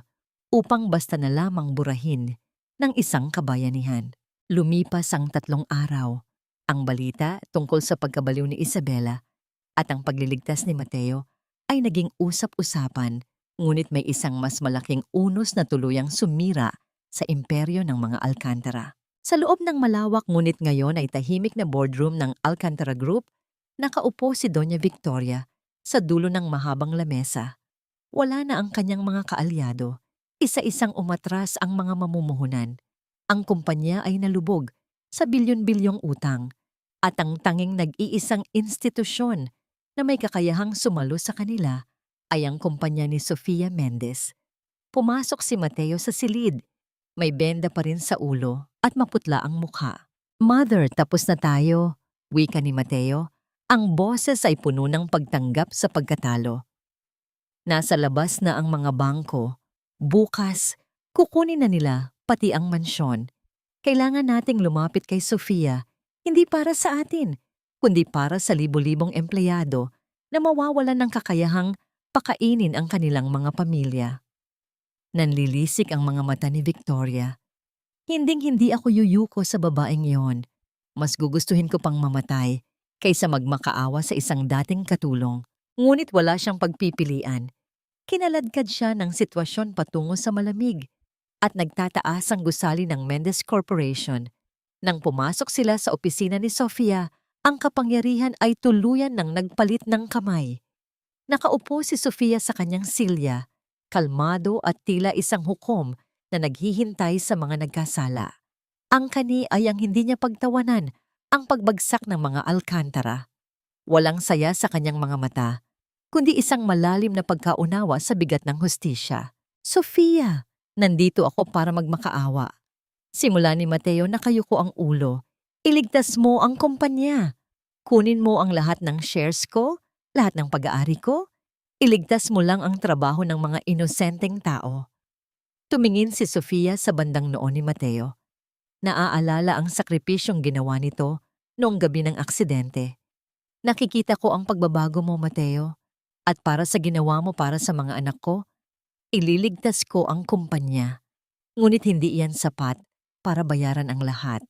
[SPEAKER 1] upang basta na lamang burahin ng isang kabayanihan. Lumipas ang 3 araw. Ang balita tungkol sa pagkabaliw ni Isabela at ang pagliligtas ni Mateo ay naging usap-usapan, ngunit may isang mas malaking unos na tuluyang sumira sa imperyo ng mga Alcantara. Sa loob ng malawak ngunit ngayon ay tahimik na boardroom ng Alcantara Group, nakaupo si Doña Victoria sa dulo ng mahabang lamesa. Wala na ang kanyang mga kaalyado. Isa-isang umatras ang mga mamumuhunan. Ang kumpanya ay nalubog sa bilyon-bilyong utang at ang tanging nag-iisang institusyon na may kakayahang sumalo sa kanila ay ang kumpanya ni Sofia Mendez. Pumasok si Mateo sa silid. May benda pa rin sa ulo at maputla ang mukha. "Mother, tapos na tayo," wika ni Mateo. Ang boses ay puno ng pagtanggap sa pagkatalo. "Nasa labas na ang mga bangko. Bukas, kukunin na nila pati ang mansyon. Kailangan nating lumapit kay Sofia, hindi para sa atin, kundi para sa libo-libong empleyado na mawawalan ng kakayahang pakainin ang kanilang mga pamilya." Nanlilisik ang mga mata ni Victoria. "Hinding-hindi ako yuyuko sa babaeng iyon. Mas gugustuhin ko pang mamatay kaysa magmakaawa sa isang dating katulong." Ngunit wala siyang pagpipilian. Kinaladkad siya ng sitwasyon patungo sa malamig at nagtataas ang gusali ng Mendez Corporation. Nang pumasok sila sa opisina ni Sofia, ang kapangyarihan ay tuluyan ng nagpalit ng kamay. Nakaupo si Sofia sa kanyang silya, kalmado at tila isang hukom na naghihintay sa mga nagkasala. Ang kani ay ang hindi niya pagtawanan ang pagbagsak ng mga Alcantara. Walang saya sa kanyang mga mata, kundi isang malalim na pagkaunawa sa bigat ng hustisya. "Sofia, nandito ako para magmakaawa." Simula ni Mateo nakayuko ang ulo. "Iligtas mo ang kumpanya. Kunin mo ang lahat ng shares ko, lahat ng pag-aari ko. Iligtas mo lang ang trabaho ng mga inosenteng tao." Tumingin si Sofia sa bandang noo ni Mateo. Naaalala ang sakripisyong ginawa nito noong gabi ng aksidente. "Nakikita ko ang pagbabago mo, Mateo. At para sa ginawa mo para sa mga anak ko, ililigtas ko ang kumpanya. Ngunit hindi iyan sapat para bayaran ang lahat."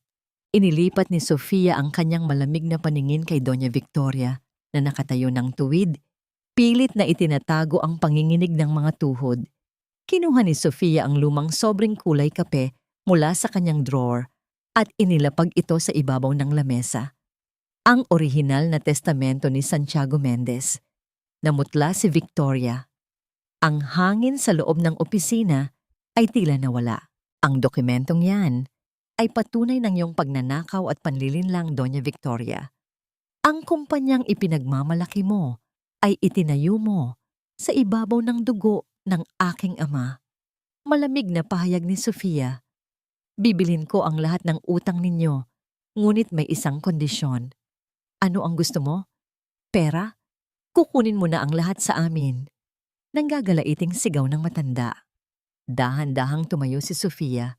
[SPEAKER 1] Inilipat ni Sofia ang kanyang malamig na paningin kay Doña Victoria na nakatayo ng tuwid, pilit na itinatago ang panginginig ng mga tuhod. Kinuha ni Sofia ang lumang sobrang kulay kape mula sa kanyang drawer at inilapag ito sa ibabaw ng lamesa. Ang orihinal na testamento ni Santiago Mendez. Namutla si Victoria. Ang hangin sa loob ng opisina ay tila nawala. "Ang dokumentong yan ay patunay ng iyong pagnanakaw at panlilinlang, Doña Victoria. Ang kumpanyang ipinagmamalaki mo ay itinayo mo sa ibabaw ng dugo ng aking ama." Malamig na pahayag ni Sofia. "Bibilin ko ang lahat ng utang ninyo, ngunit may isang kondisyon." "Ano ang gusto mo? Pera? Kukunin mo na ang lahat sa amin." Nanggagalaiting sigaw ng matanda. Dahan-dahang tumayo si Sofia.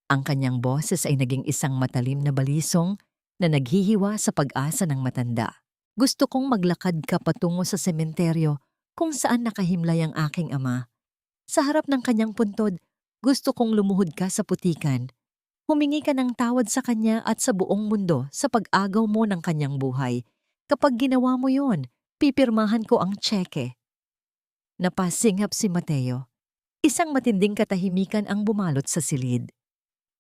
[SPEAKER 1] Ang kanyang boses ay naging isang matalim na balisong na naghihiwa sa pag-asa ng matanda. "Gusto kong maglakad ka patungo sa sementeryo kung saan nakahimlay ang aking ama. Sa harap ng kanyang puntod, Gusto kong lumuhod ka sa putikan. Humingi ka ng tawad sa kanya at sa buong mundo sa pag-agaw mo ng kanyang buhay. Kapag ginawa mo yon, pipirmahan ko ang tseke. Napasingap si Mateo. Isang matinding katahimikan ang bumalot sa silid.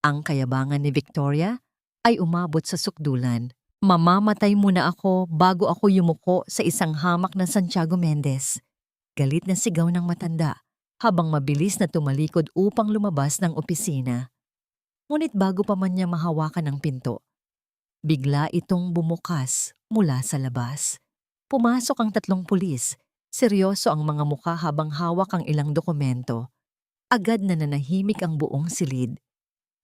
[SPEAKER 1] Ang kayabangan ni Victoria ay umabot sa sukdulan. Mamamatay muna ako bago ako yumuko sa isang hamak na Santiago Mendez. Galit na sigaw ng matanda habang mabilis na tumalikod upang lumabas ng opisina. Ngunit bago pa man niya mahawakan ang pinto, bigla itong bumukas mula sa labas. Pumasok ang 3 pulis. Seryoso ang mga mukha habang hawak ang ilang dokumento. Agad na nanahimik ang buong silid.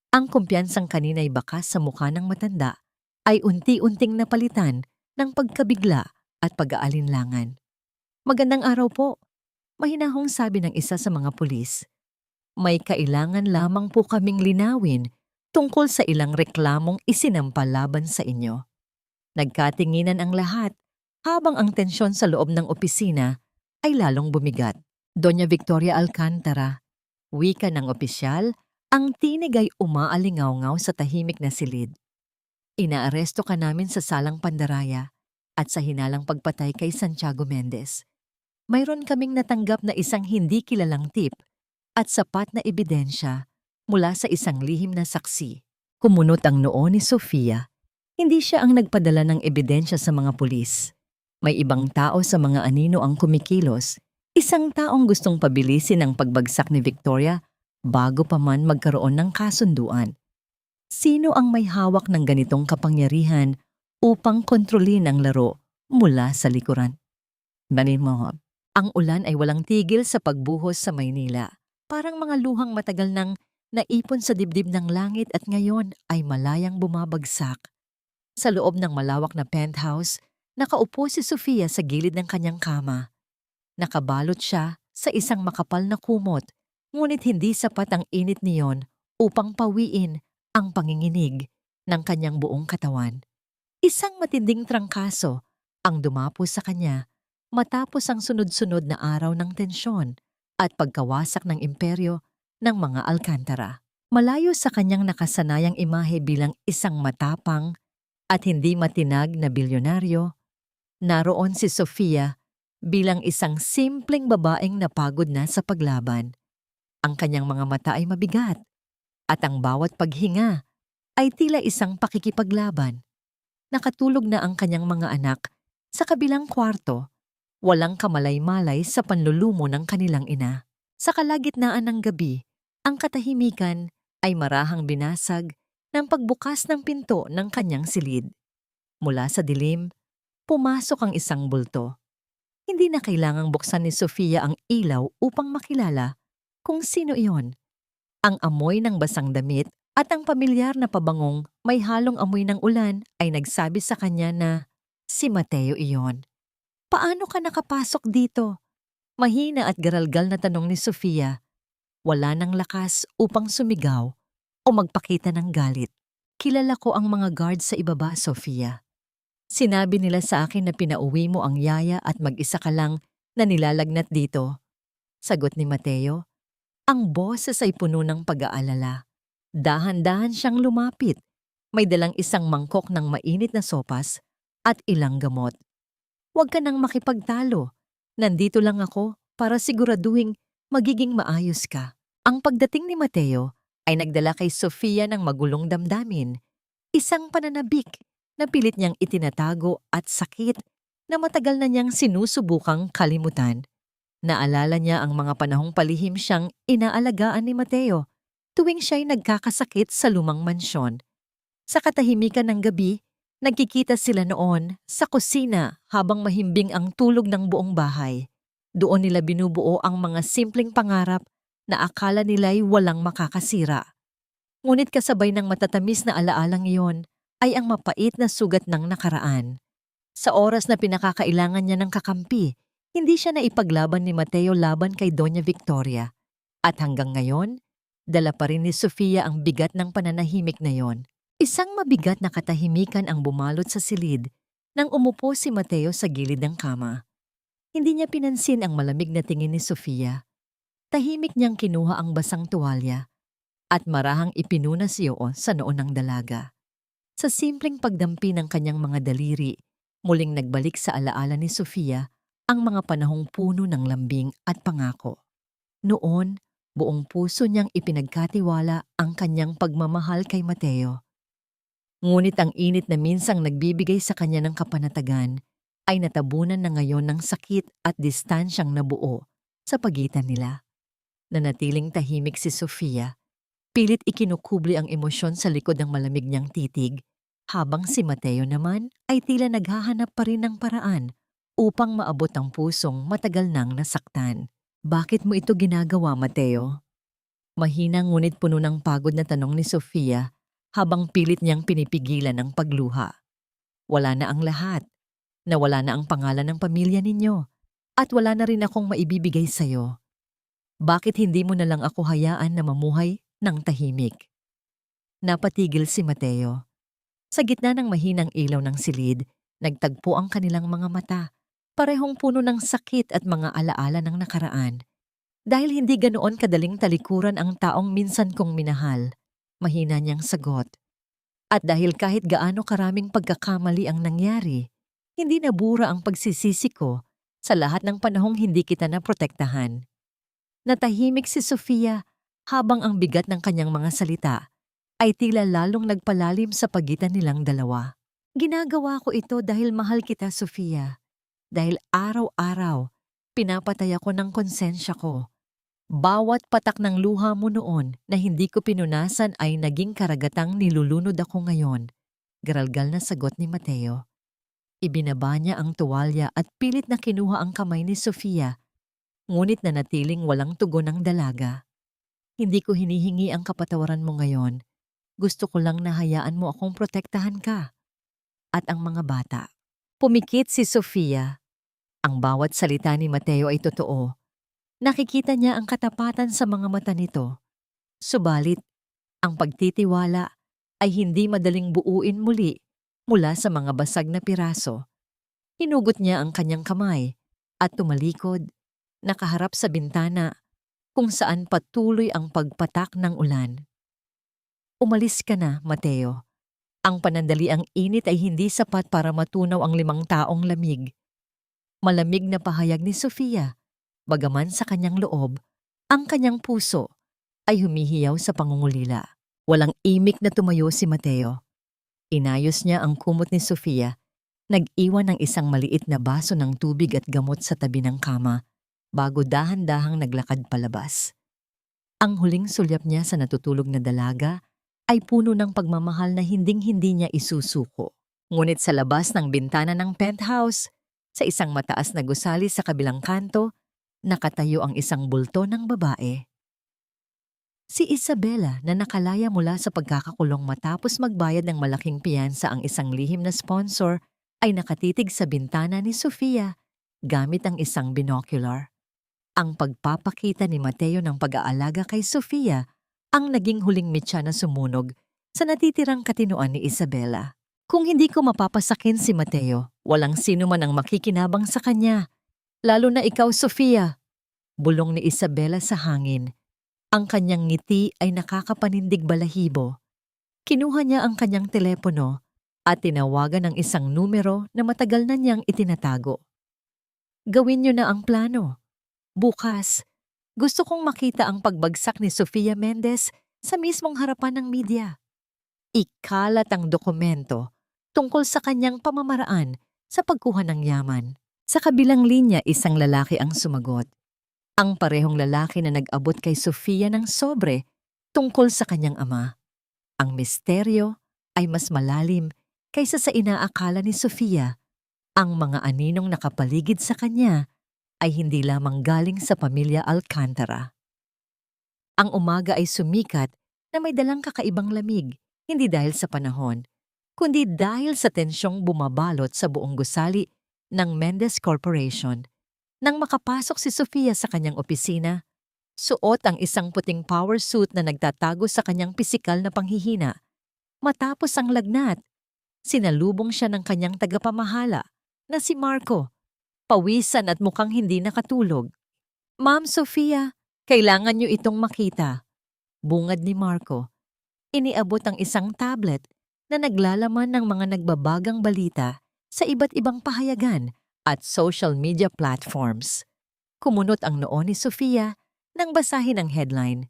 [SPEAKER 1] Ang kumpiyansang kanina'y bakas sa mukha ng matanda ay unti-unting napalitan ng pagkabigla at pag-aalinlangan. "Magandang araw po," mahinahong sabi ng isa sa mga pulis. "May kailangan lamang po kaming linawin tungkol sa ilang reklamong isinampa laban sa inyo." Nagkatinginan ang lahat habang ang tensyon sa loob ng opisina ay lalong bumigat. Doña Victoria Alcantara, wika ng opisyal, ang tinig ay umaalingaw-ngaw sa tahimik na silid. "Inaaresto ka namin sa salang pandaraya at sa hinalang pagpatay kay Santiago Mendez. Mayroon kaming natanggap na isang hindi kilalang tip at sapat na ebidensya mula sa isang lihim na saksi." Kumunot ang noo ni Sofia. Hindi siya ang nagpadala ng ebidensya sa mga pulis. May ibang tao sa mga anino ang kumikilos. Isang taong gustong pabilisin ang pagbagsak ni Victoria bago pa man magkaroon ng kasunduan. Sino ang may hawak ng ganitong kapangyarihan upang kontrolin ang laro mula sa likuran? Banin mo, ang ulan ay walang tigil sa pagbuhos sa Maynila. Parang mga luhang matagal nang naipon sa dibdib ng langit at ngayon ay malayang bumabagsak. Sa loob ng malawak na penthouse, nakaupo si Sofia sa gilid ng kanyang kama. Nakabalot siya sa isang makapal na kumot, ngunit hindi sapat ang init niyon upang pawiin ang panginginig ng kanyang buong katawan. Isang matinding trangkaso ang dumapo sa kanya matapos ang sunod-sunod na araw ng tensyon at pagkawasak ng imperyo ng mga Alcantara. Malayo sa kanyang nakasanayang imahe bilang isang matapang at hindi matinag na bilyonaryo, naroon si Sofia bilang isang simpleng babaeng napagod na sa paglaban. Ang kanyang mga mata ay mabigat at ang bawat paghinga ay tila isang pakikipaglaban. Nakatulog na ang kanyang mga anak sa kabilang kwarto, walang kamalay-malay sa panlulumo ng kanilang ina. Sa kalagitnaan ng gabi, ang katahimikan ay marahang binasag ng pagbukas ng pinto ng kanyang silid. Mula sa dilim, pumasok ang isang bulto. Hindi na kailangang buksan ni Sofia ang ilaw upang makilala kung sino iyon. Ang amoy ng basang damit at ang pamilyar na pabangong may halong amoy ng ulan ay nagsabi sa kanya na si Mateo iyon. "Paano ka nakapasok dito?" Mahina at garalgal na tanong ni Sofia. Wala nang lakas upang sumigaw o magpakita ng galit. "Kilala ko ang mga guard sa ibaba, Sofia. Sinabi nila sa akin na pinauwi mo ang yaya at mag-isa ka lang na nilalagnat dito." Sagot ni Mateo. Ang boses ay puno ng pag-aalala. Dahan-dahan siyang lumapit. May dalang isang mangkok ng mainit na sopas at ilang gamot. "Huwag ka nang makipagtalo. Nandito lang ako para siguraduhing magiging maayos ka." Ang pagdating ni Mateo ay nagdala kay Sofia ng magulong damdamin. Isang pananabik na pilit niyang itinatago at sakit na matagal na niyang sinusubukang kalimutan. Naalala niya ang mga panahong palihim siyang inaalagaan ni Mateo tuwing siya'y nagkakasakit sa lumang mansyon. Sa katahimikan ng gabi, nagkikita sila noon sa kusina habang mahimbing ang tulog ng buong bahay. Doon nila binubuo ang mga simpleng pangarap na akala nila'y walang makakasira. Ngunit kasabay ng matatamis na alaalang iyon ay ang mapait na sugat ng nakaraan. Sa oras na pinakakailangan niya ng kakampi, hindi siya naipaglaban ni Mateo laban kay Doña Victoria. At hanggang ngayon, dala pa rin ni Sofia ang bigat ng pananahimik na yon. Isang mabigat na katahimikan ang bumalot sa silid nang umupo si Mateo sa gilid ng kama. Hindi niya pinansin ang malamig na tingin ni Sofia. Tahimik niyang kinuha ang basang tuwalya at marahang ipinunas iyon sa noo ng dalaga. Sa simpleng pagdampi ng kanyang mga daliri, muling nagbalik sa alaala ni Sofia ang mga panahong puno ng lambing at pangako. Noon, buong puso niyang ipinagkatiwala ang kanyang pagmamahal kay Mateo. Ngunit ang init na minsang nagbibigay sa kanya ng kapanatagan ay natabunan na ngayon ng sakit at distansyang nabuo sa pagitan nila. Nanatiling tahimik si Sofia, pilit ikinukubli ang emosyon sa likod ng malamig niyang titig, habang si Mateo naman ay tila naghahanap pa rin ng paraan upang maabot ang pusong matagal nang nasaktan. Bakit mo ito ginagawa, Mateo? Mahina ngunit puno ng pagod na tanong ni Sofia habang pilit niyang pinipigilan ang pagluha. Wala na ang lahat. Nawala na ang pangalan ng pamilya ninyo. At wala na rin akong maibibigay sa'yo. Bakit hindi mo na lang ako hayaan na mamuhay ng tahimik? Napatigil si Mateo. Sa gitna ng mahinang ilaw ng silid, nagtagpo ang kanilang mga mata. Parehong puno ng sakit at mga alaala ng nakaraan. Dahil hindi ganoon kadaling talikuran ang taong minsan kong minahal, mahina niyang sagot. At dahil kahit gaano karaming pagkakamali ang nangyari, hindi nabura ang pagsisisi ko sa lahat ng panahong hindi kita naprotektahan. Natahimik si Sofia habang ang bigat ng kanyang mga salita ay tila lalong nagpalalim sa pagitan nilang dalawa. Ginagawa ko ito dahil mahal kita, Sofia. Dahil araw-araw, pinapatay ako ng konsensya ko. Bawat patak ng luha mo noon na hindi ko pinunasan ay naging karagatang nilulunod ako ngayon. Garalgal na sagot ni Mateo. Ibinaba niya ang tuwalya at pilit na kinuha ang kamay ni Sofia, ngunit nanatiling walang tugon ng dalaga. Hindi ko hinihingi ang kapatawaran mo ngayon. Gusto ko lang na hayaan mo akong protektahan ka. At ang mga bata. Pumikit si Sofia. Ang bawat salita ni Mateo ay totoo. Nakikita niya ang katapatan sa mga mata nito. Subalit, ang pagtitiwala ay hindi madaling buuin muli mula sa mga basag na piraso. Hinugot niya ang kanyang kamay at tumalikod, nakaharap sa bintana kung saan patuloy ang pagpatak ng ulan. Umalis ka na, Mateo. Ang panandaliang init ay hindi sapat para matunaw ang 5 taong lamig. Malamig na pahayag ni Sofia. Bagaman sa kanyang loob, ang kanyang puso ay humihiyaw sa pangungulila. Walang imik na tumayo si Mateo. Inayos niya ang kumot ni Sofia, nag-iwan ng isang maliit na baso ng tubig at gamot sa tabi ng kama bago dahan-dahang naglakad palabas. Ang huling sulyap niya sa natutulog na dalaga ay puno ng pagmamahal na hinding-hindi niya isusuko. Ngunit sa labas ng bintana ng penthouse, sa isang mataas na gusali sa kabilang kanto, nakatayo ang isang bulto ng babae. Si Isabela na nakalaya mula sa pagkakakulong matapos magbayad ng malaking piyansa ang isang lihim na sponsor ay nakatitig sa bintana ni Sofia gamit ang isang binocular. Ang pagpapakita ni Mateo ng pag-aalaga kay Sofia ang naging huling mitya na sumunog sa natitirang katinoan ni Isabela. Kung hindi ko mapapasakin si Mateo, walang sino man ang makikinabang sa kanya. Lalo na ikaw, Sofia. Bulong ni Isabela sa hangin. Ang kanyang ngiti ay nakakapanindig balahibo. Kinuha niya ang kanyang telepono at tinawagan ng isang numero na matagal na niyang itinatago. Gawin niyo na ang plano. Bukas, gusto kong makita ang pagbagsak ni Sofia Mendez sa mismong harapan ng media. Ikalat ang dokumento tungkol sa kanyang pamamaraan sa pagkuha ng yaman. Sa kabilang linya, isang lalaki ang sumagot. Ang parehong lalaki na nag-abot kay Sofia ng sobre tungkol sa kanyang ama. Ang misteryo ay mas malalim kaysa sa inaakala ni Sofia. Ang mga aninong nakapaligid sa kanya ay hindi lamang galing sa pamilya Alcantara. Ang umaga ay sumikat na may dalang kakaibang lamig, hindi dahil sa panahon, kundi dahil sa tensyong bumabalot sa buong gusali ng Mendez Corporation. Nang makapasok si Sofia sa kanyang opisina, suot ang isang puting power suit na nagtatago sa kanyang pisikal na panghihina. Matapos ang lagnat, sinalubong siya ng kanyang tagapamahala na si Marco, pawisan at mukhang hindi nakatulog. Ma'am Sofia, Kailangan niyo itong makita. Bungad ni Marco. Iniabot ang isang tablet na naglalaman ng mga nagbabagang balita sa iba't ibang pahayagan at social media platforms. Kumunot ang noo ni Sofia nang basahin ang headline.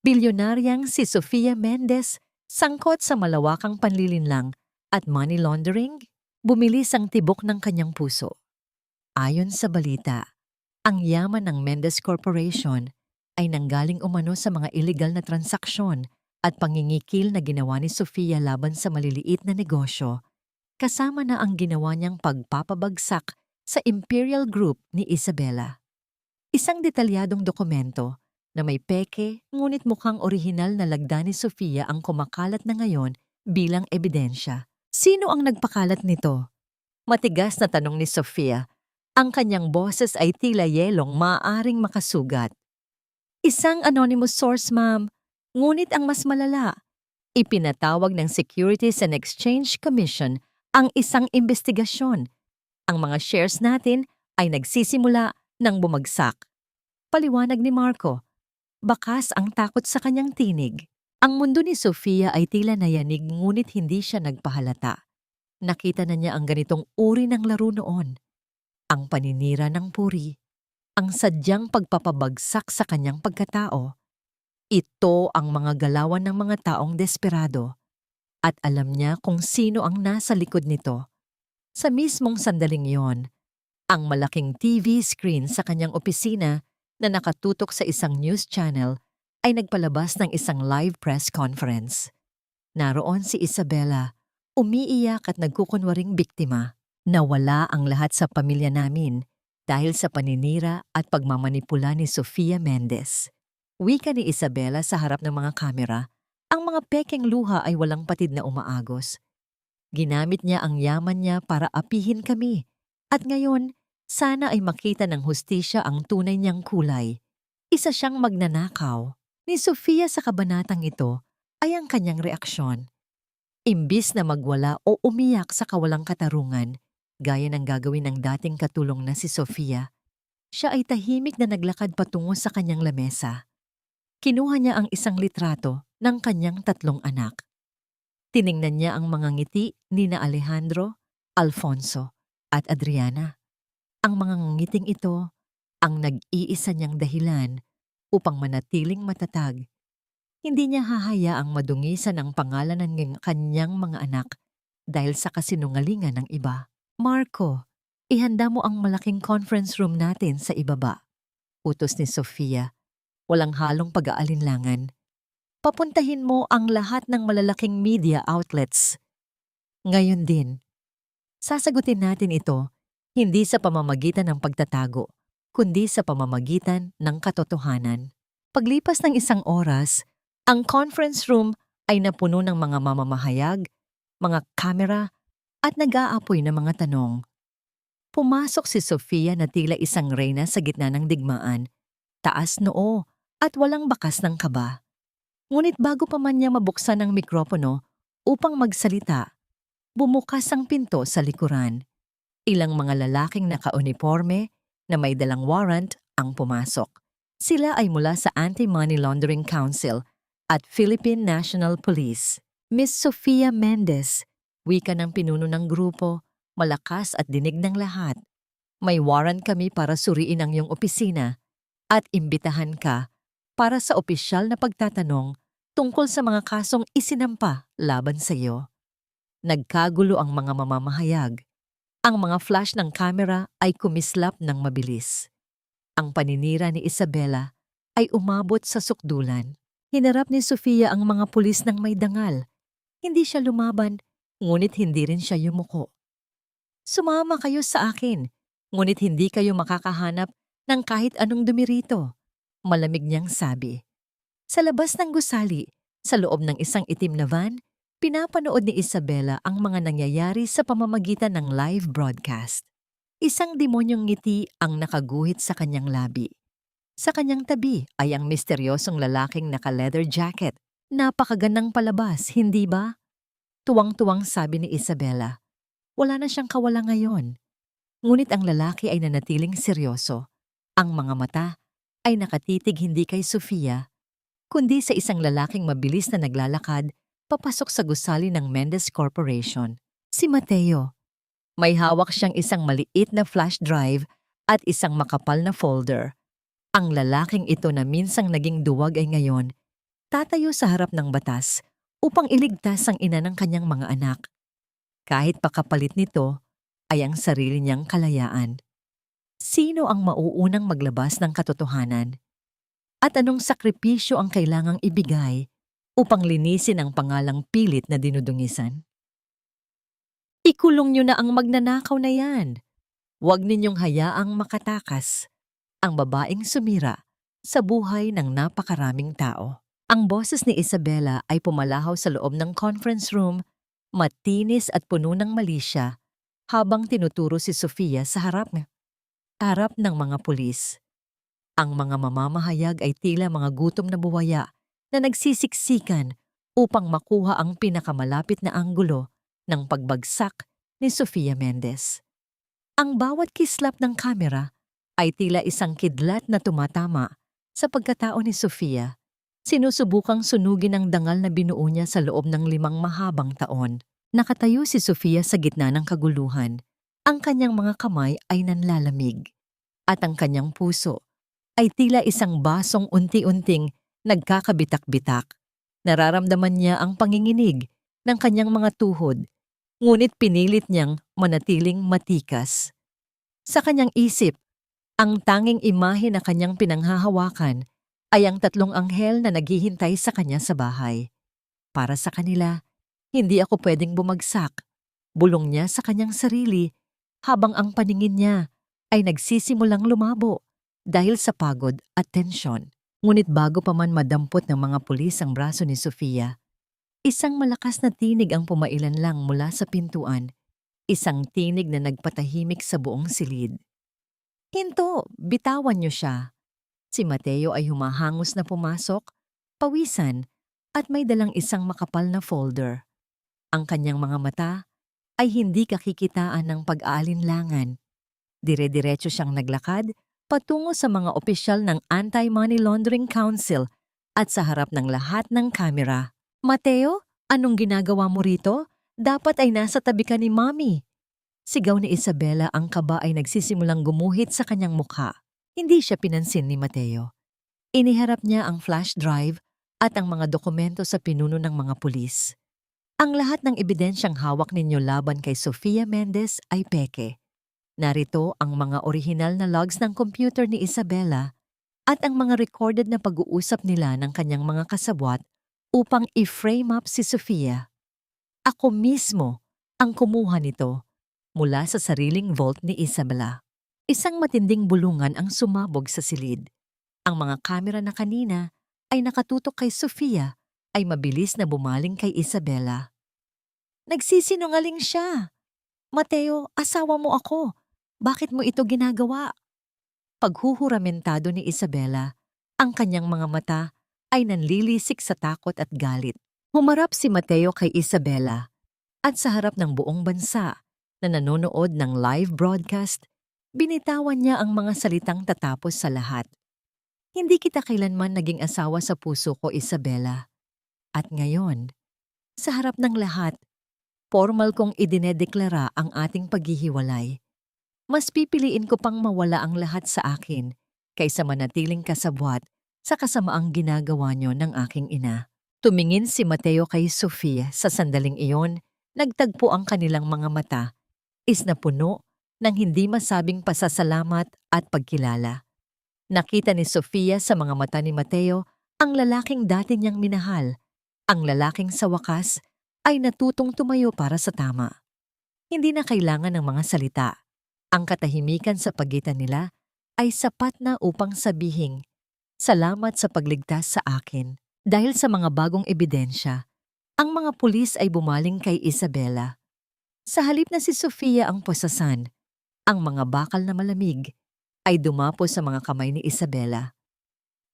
[SPEAKER 1] Bilyonaryang si Sofia Mendez sangkot sa malawakang panlilinlang at money laundering, bumilis ang tibok ng kanyang puso. Ayon sa balita, ang yaman ng Mendez Corporation ay nanggaling umano sa mga illegal na transaksyon at pangingikil na ginawa ni Sofia laban sa maliliit na negosyo, kasama na ang ginawa niyang pagpapabagsak sa Imperial Group ni Isabela. Isang detalyadong dokumento na may peke ngunit mukhang orihinal na lagda ni Sofia ang kumakalat na ngayon bilang ebidensya. Sino ang nagpakalat nito? Matigas na tanong ni Sofia. Ang kanyang boses ay tila yelong maaaring makasugat. Isang anonymous source, ma'am. Ngunit ang mas malala, ipinatawag ng Securities and Exchange Commission ang isang investigasyon. Ang mga shares natin ay nagsisimula ng bumagsak. Paliwanag ni Marco. Bakas ang takot sa kanyang tinig. Ang mundo ni Sofia ay tila nayanig ngunit hindi siya nagpahalata. Nakita na niya ang ganitong uri ng laro noon. Ang paninira ng puri, ang sadyang pagpapabagsak sa kanyang pagkatao. Ito ang mga galawan ng mga taong desperado at alam niya kung sino ang nasa likod nito. Sa mismong sandaling yon, ang malaking TV screen sa kanyang opisina na nakatutok sa isang news channel ay nagpalabas ng isang live press conference. Naroon si Isabela, umiiyak at nagkukunwaring biktima. Nawala ang lahat sa pamilya namin dahil sa paninira at pagmamanipula ni Sofia Mendez. Wika ni Isabela sa harap ng mga kamera, ang mga pekeng luha ay walang patid na umaagos. Ginamit niya ang yaman niya para apihin kami. At ngayon, sana ay makita ng hustisya ang tunay niyang kulay. Isa siyang magnanakaw. Ni Sofia sa kabanatang ito ay ang kanyang reaksyon. Imbis na magwala o umiyak sa kawalang katarungan, gaya ng gagawin ng dating katulong na si Sofia, siya ay tahimik na naglakad patungo sa kanyang lamesa. Kinuha niya ang isang litrato ng kanyang 3 anak. Tiningnan niya ang mga ngiti ni na Alejandro, Alfonso, at Adriana. Ang mga ngiting ito ang nag-iisa niyang dahilan upang manatiling matatag. Hindi niya hahayaang madungisan ang pangalan ng kanyang mga anak dahil sa kasinungalingan ng iba. Marco, ihanda mo ang malaking conference room natin sa ibaba. Utos ni Sofia. Walang halong pag-aalinlangan. Papuntahin mo ang lahat ng malalaking media outlets. Ngayon din, sasagutin natin ito hindi sa pamamagitan ng pagtatago, kundi sa pamamagitan ng katotohanan. Paglipas ng 1 oras, ang conference room ay napuno ng mga mamamahayag, mga kamera at nag-aapoy na mga tanong. Pumasok si Sofia na tila isang reyna sa gitna ng digmaan, taas noo at walang bakas ng kaba. Ngunit bago pa man niya mabuksan ang mikropono upang magsalita, bumukas ang pinto sa likuran. Ilang mga lalaking naka-uniforme na may dalang warrant ang pumasok. Sila ay mula sa Anti-Money Laundering Council at Philippine National Police. Miss Sofia Mendez, wika ng pinuno ng grupo, malakas at dinig ng lahat. May warrant kami para suriin ang iyong opisina at imbitahan ka para sa opisyal na pagtatanong tungkol sa mga kasong isinampa laban sa iyo. Nagkagulo ang mga mamamahayag. Ang mga flash ng kamera ay kumislap ng mabilis. Ang paninira ni Isabela ay umabot sa sukdulan. Hinarap ni Sofia ang mga pulis ng may dangal. Hindi siya lumaban, ngunit hindi rin siya yumuko. Sumama kayo sa akin, ngunit hindi kayo makakahanap ng kahit anong dumi rito. Malamig niyang sabi. Sa labas ng gusali, sa loob ng isang itim na van, pinapanood ni Isabela ang mga nangyayari sa pamamagitan ng live broadcast. Isang demonyong ngiti ang nakaguhit sa kanyang labi. Sa kanyang tabi ay ang misteryosong lalaking naka-leather jacket. Napakagandang palabas, hindi ba? Tuwang-tuwang sabi ni Isabela. Wala na siyang kawala ngayon. Ngunit ang lalaki ay nanatiling seryoso. Ang mga mata ay nakatitig hindi kay Sofia, kundi sa isang lalaking mabilis na naglalakad papasok sa gusali ng Mendez Corporation, si Mateo. May hawak siyang isang maliit na flash drive at isang makapal na folder. Ang lalaking ito na minsang naging duwag ay ngayon tatayo sa harap ng batas upang iligtas ang ina ng kanyang mga anak. Kahit pakapalit nito ay ang sarili niyang kalayaan. Sino ang mauunang maglabas ng katotohanan? At anong sakripisyo ang kailangang ibigay upang linisin ang pangalang pilit na dinudungisan? Ikulong niyo na ang magnanakaw na yan. Huwag ninyong hayaang makatakas ang babaeng sumira sa buhay ng napakaraming tao. Ang boses ni Isabela ay pumalahaw sa loob ng conference room, matinis at puno ng malisya, habang tinuturo si Sofia sa harap ng mga pulis. Ang mga mamamahayag ay tila mga gutom na buwaya na nagsisiksikan upang makuha ang pinakamalapit na anggulo ng pagbagsak ni Sofia Mendez. Ang bawat kislap ng kamera ay tila isang kidlat na tumatama sa pagkatao ni Sofia. Sinusubukang sunugin ang dangal na binuo niya sa loob ng 5 mahabang taon. Nakatayo si Sofia sa gitna ng kaguluhan. Ang kanyang mga kamay ay nanlalamig. At ang kanyang puso ay tila isang basong unti-unting nagkakabitak-bitak. Nararamdaman niya ang panginginig ng kanyang mga tuhod, ngunit pinilit niyang manatiling matikas. Sa kanyang isip, ang tanging imahe na kanyang pinanghahawakan ay ang 3 anghel na naghihintay sa kanya sa bahay. Para sa kanila, hindi ako pwedeng bumagsak. Bulong niya sa kanyang sarili habang ang paningin niya ay nagsisimulang lumabo dahil sa pagod at tensyon. Ngunit bago pa man madampot ng mga pulis ang braso ni Sofia, isang malakas na tinig ang pumailan lang mula sa pintuan, isang tinig na nagpatahimik sa buong silid. "Hinto, bitawan niyo siya." Si Mateo ay humahangos na pumasok, pawisan, at may dalang isang makapal na folder. Ang kanyang mga mata ay hindi kakikitaan ng pag-aalinlangan. Dire-diretso siyang naglakad patungo sa mga opisyal ng Anti-Money Laundering Council at sa harap ng lahat ng kamera. "Mateo, anong ginagawa mo rito? Dapat ay nasa tabi ka ni Mommy." Sigaw ni Isabela, ang kaba ay nagsisimulang gumuhit sa kanyang mukha. Hindi siya pinansin ni Mateo. Iniharap niya ang flash drive at ang mga dokumento sa pinuno ng mga pulis. "Ang lahat ng ebidensyang hawak ninyo laban kay Sofia Mendez ay peke. Narito ang mga orihinal na logs ng computer ni Isabela at ang mga recorded na pag-uusap nila ng kanyang mga kasabwat upang i-frame up si Sofia. Ako mismo ang kumuha nito mula sa sariling vault ni Isabela." Isang matinding bulungan ang sumabog sa silid. Ang mga kamera na kanina ay nakatutok kay Sofia ay mabilis na bumaling kay Isabela. "Nagsisinungaling siya. Mateo, asawa mo ako. Bakit mo ito ginagawa?" Paghuhuramentado ni Isabela, ang kanyang mga mata ay nanlilisik sa takot at galit. Humarap si Mateo kay Isabela at sa harap ng buong bansa na nanonood ng live broadcast, binitawan niya ang mga salitang tatapos sa lahat. "Hindi kita kailanman naging asawa sa puso ko, Isabela. At ngayon, sa harap ng lahat, formal kong idinedeklara ang ating paghihiwalay. Mas pipiliin ko pang mawala ang lahat sa akin kaysa manatiling kasabwat sa kasamaang ginagawa niyo ng aking ina." Tumingin si Mateo kay Sofia. Sa sandaling iyon, nagtagpo ang kanilang mga mata, na puno ng hindi masabing pasasalamat at pagkilala. Nakita ni Sofia sa mga mata ni Mateo ang lalaking dati niyang minahal, ang lalaking sa wakas ay natutong tumayo para sa tama. Hindi na kailangan ng mga salita. Ang katahimikan sa pagitan nila ay sapat na upang sabihing, "Salamat sa pagligtas sa akin." Dahil sa mga bagong ebidensya, ang mga pulis ay bumaling kay Isabela. Sa halip na si Sofia ang posasan, ang mga bakal na malamig ay dumapo sa mga kamay ni Isabela.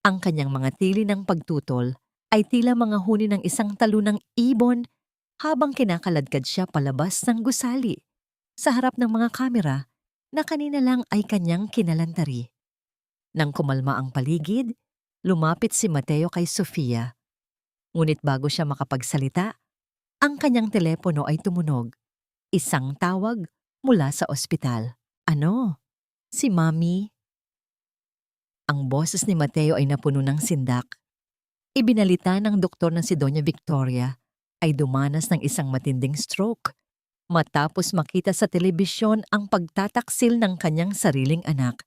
[SPEAKER 1] Ang kanyang mga tili ng pagtutol ay tila mga huni ng isang talunang ibon habang kinakaladkad siya palabas ng gusali sa harap ng mga kamera na kanina lang ay kanyang kinalantari. Nang kumalma ang paligid, lumapit si Mateo kay Sofia. Ngunit bago siya makapagsalita, ang kanyang telepono ay tumunog. Isang tawag mula sa ospital. Ano? Si Mami? Ang boses ni Mateo ay napuno ng sindak. Ibinalita ng doktor na si Doña Victoria ay dumanas ng isang matinding stroke matapos makita sa telebisyon ang pagtataksil ng kanyang sariling anak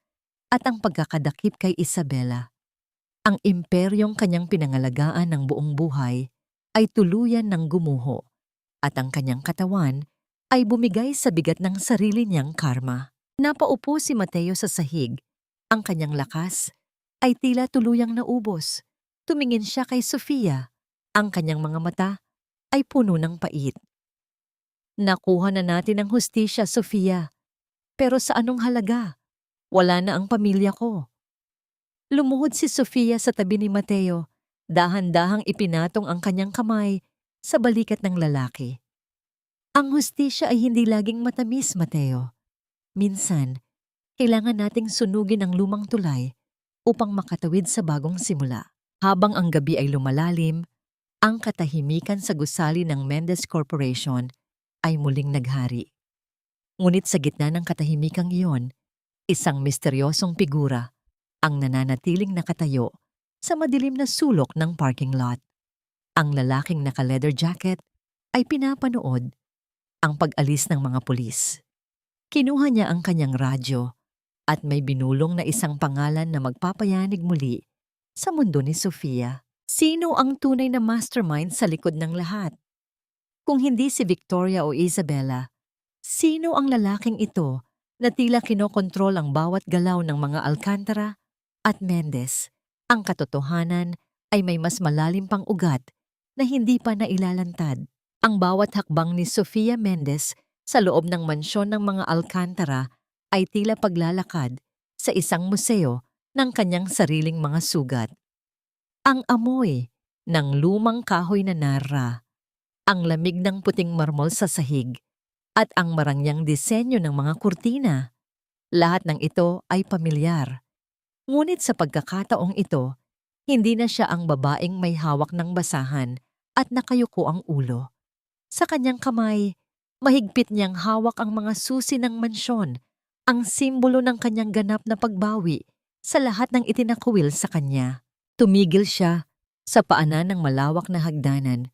[SPEAKER 1] at ang pagkakadakip kay Isabela. Ang imperyong kanyang pinangalagaan ng buong buhay ay tuluyan ng gumuho at ang kanyang katawan ay bumigay sa bigat ng sarili niyang karma. Napaupo si Mateo sa sahig. Ang kanyang lakas ay tila tuluyang naubos. Tumingin siya kay Sofia. Ang kanyang mga mata ay puno ng pait. Nakuha na natin ang hustisya, Sofia. Pero sa anong halaga? Wala na ang pamilya ko. Lumuhod si Sofia sa tabi ni Mateo. Dahan-dahang ipinatong ang kanyang kamay sa balikat ng lalaki. Ang hustisya ay hindi laging matamis, Mateo. Minsan, kailangan nating sunugin ang lumang tulay upang makatawid sa bagong simula. Habang ang gabi ay lumalalim, ang katahimikan sa gusali ng Mendez Corporation ay muling naghari. Ngunit sa gitna ng katahimikang iyon, isang misteryosong figura ang nananatiling nakatayo sa madilim na sulok ng parking lot. Ang lalaking naka-leather jacket ay pinapanood ang pag-alis ng mga pulis. Kinuha niya ang kanyang radyo at may binulong na isang pangalan na magpapayanig muli sa mundo ni Sofia. Sino ang tunay na mastermind sa likod ng lahat? Kung hindi si Victoria o Isabela, sino ang lalaking ito na tila kinokontrol ang bawat galaw ng mga Alcantara at Mendez? Ang katotohanan ay may mas malalim pang ugat na hindi pa nailalantad. Ang bawat hakbang ni Sofia Mendez sa loob ng mansyon ng mga Alcantara ay tila paglalakad sa isang museo ng kanyang sariling mga sugat. Ang amoy ng lumang kahoy na narra, ang lamig ng puting marmol sa sahig, at ang marangyang disenyo ng mga kurtina. Lahat ng ito ay pamilyar. Ngunit sa pagkakataong ito, hindi na siya ang babaeng may hawak ng basahan at nakayuko ang ulo. Sa kanyang kamay, mahigpit niyang hawak ang mga susi ng mansyon, ang simbolo ng kanyang ganap na pagbawi sa lahat ng itinakwil sa kanya. Tumigil siya sa paanan ng malawak na hagdanan,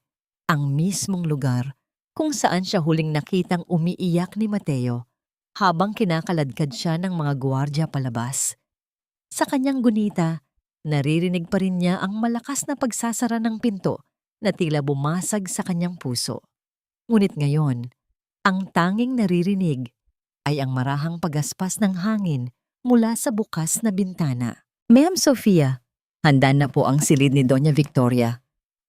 [SPEAKER 1] ang mismong lugar kung saan siya huling nakitang umiiyak ni Mateo habang kinakaladkad siya ng mga gwardiya palabas. Sa kanyang gunita, naririnig pa rin niya ang malakas na pagsasara ng pinto na tila bumasag sa kanyang puso. Ngunit ngayon, ang tanging naririnig ay ang marahang pagaspas ng hangin mula sa bukas na bintana. Ma'am Sofia, handa na po ang silid ni Doña Victoria.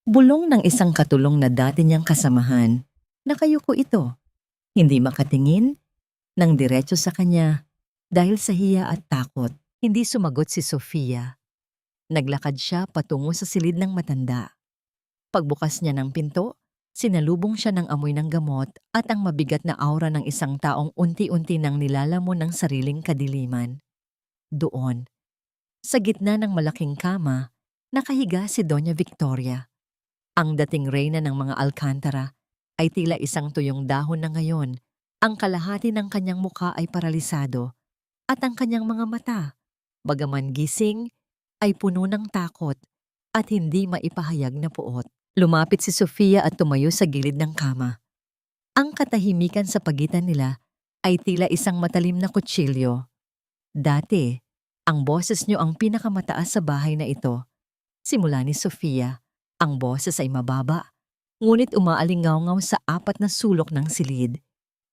[SPEAKER 1] Bulong ng isang katulong na dati niyang kasamahan. Nakayuko ito, hindi makatingin, nang diretso sa kanya dahil sa hiya at takot. Hindi sumagot si Sofia. Naglakad siya patungo sa silid ng matanda. Pagbukas niya ng pinto, sinalubong siya ng amoy ng gamot at ang mabigat na aura ng isang taong unti-unti nang nilalamon ng sariling kadiliman. Doon, sa gitna ng malaking kama, nakahiga si Doña Victoria. Ang dating reyna ng mga Alcantara ay tila isang tuyong dahon na ngayon. Ang kalahati ng kanyang mukha ay paralisado at ang kanyang mga mata, bagaman gising, ay puno ng takot at hindi maipahayag na puot. Lumapit si Sofia at tumayo sa gilid ng kama. Ang katahimikan sa pagitan nila ay tila isang matalim na kutsilyo. Dati, ang boses niyo ang pinakamataas sa bahay na ito. Simula ni Sofia, ang boses ay mababa, ngunit umaalingaw-ngaw sa apat na sulok ng silid.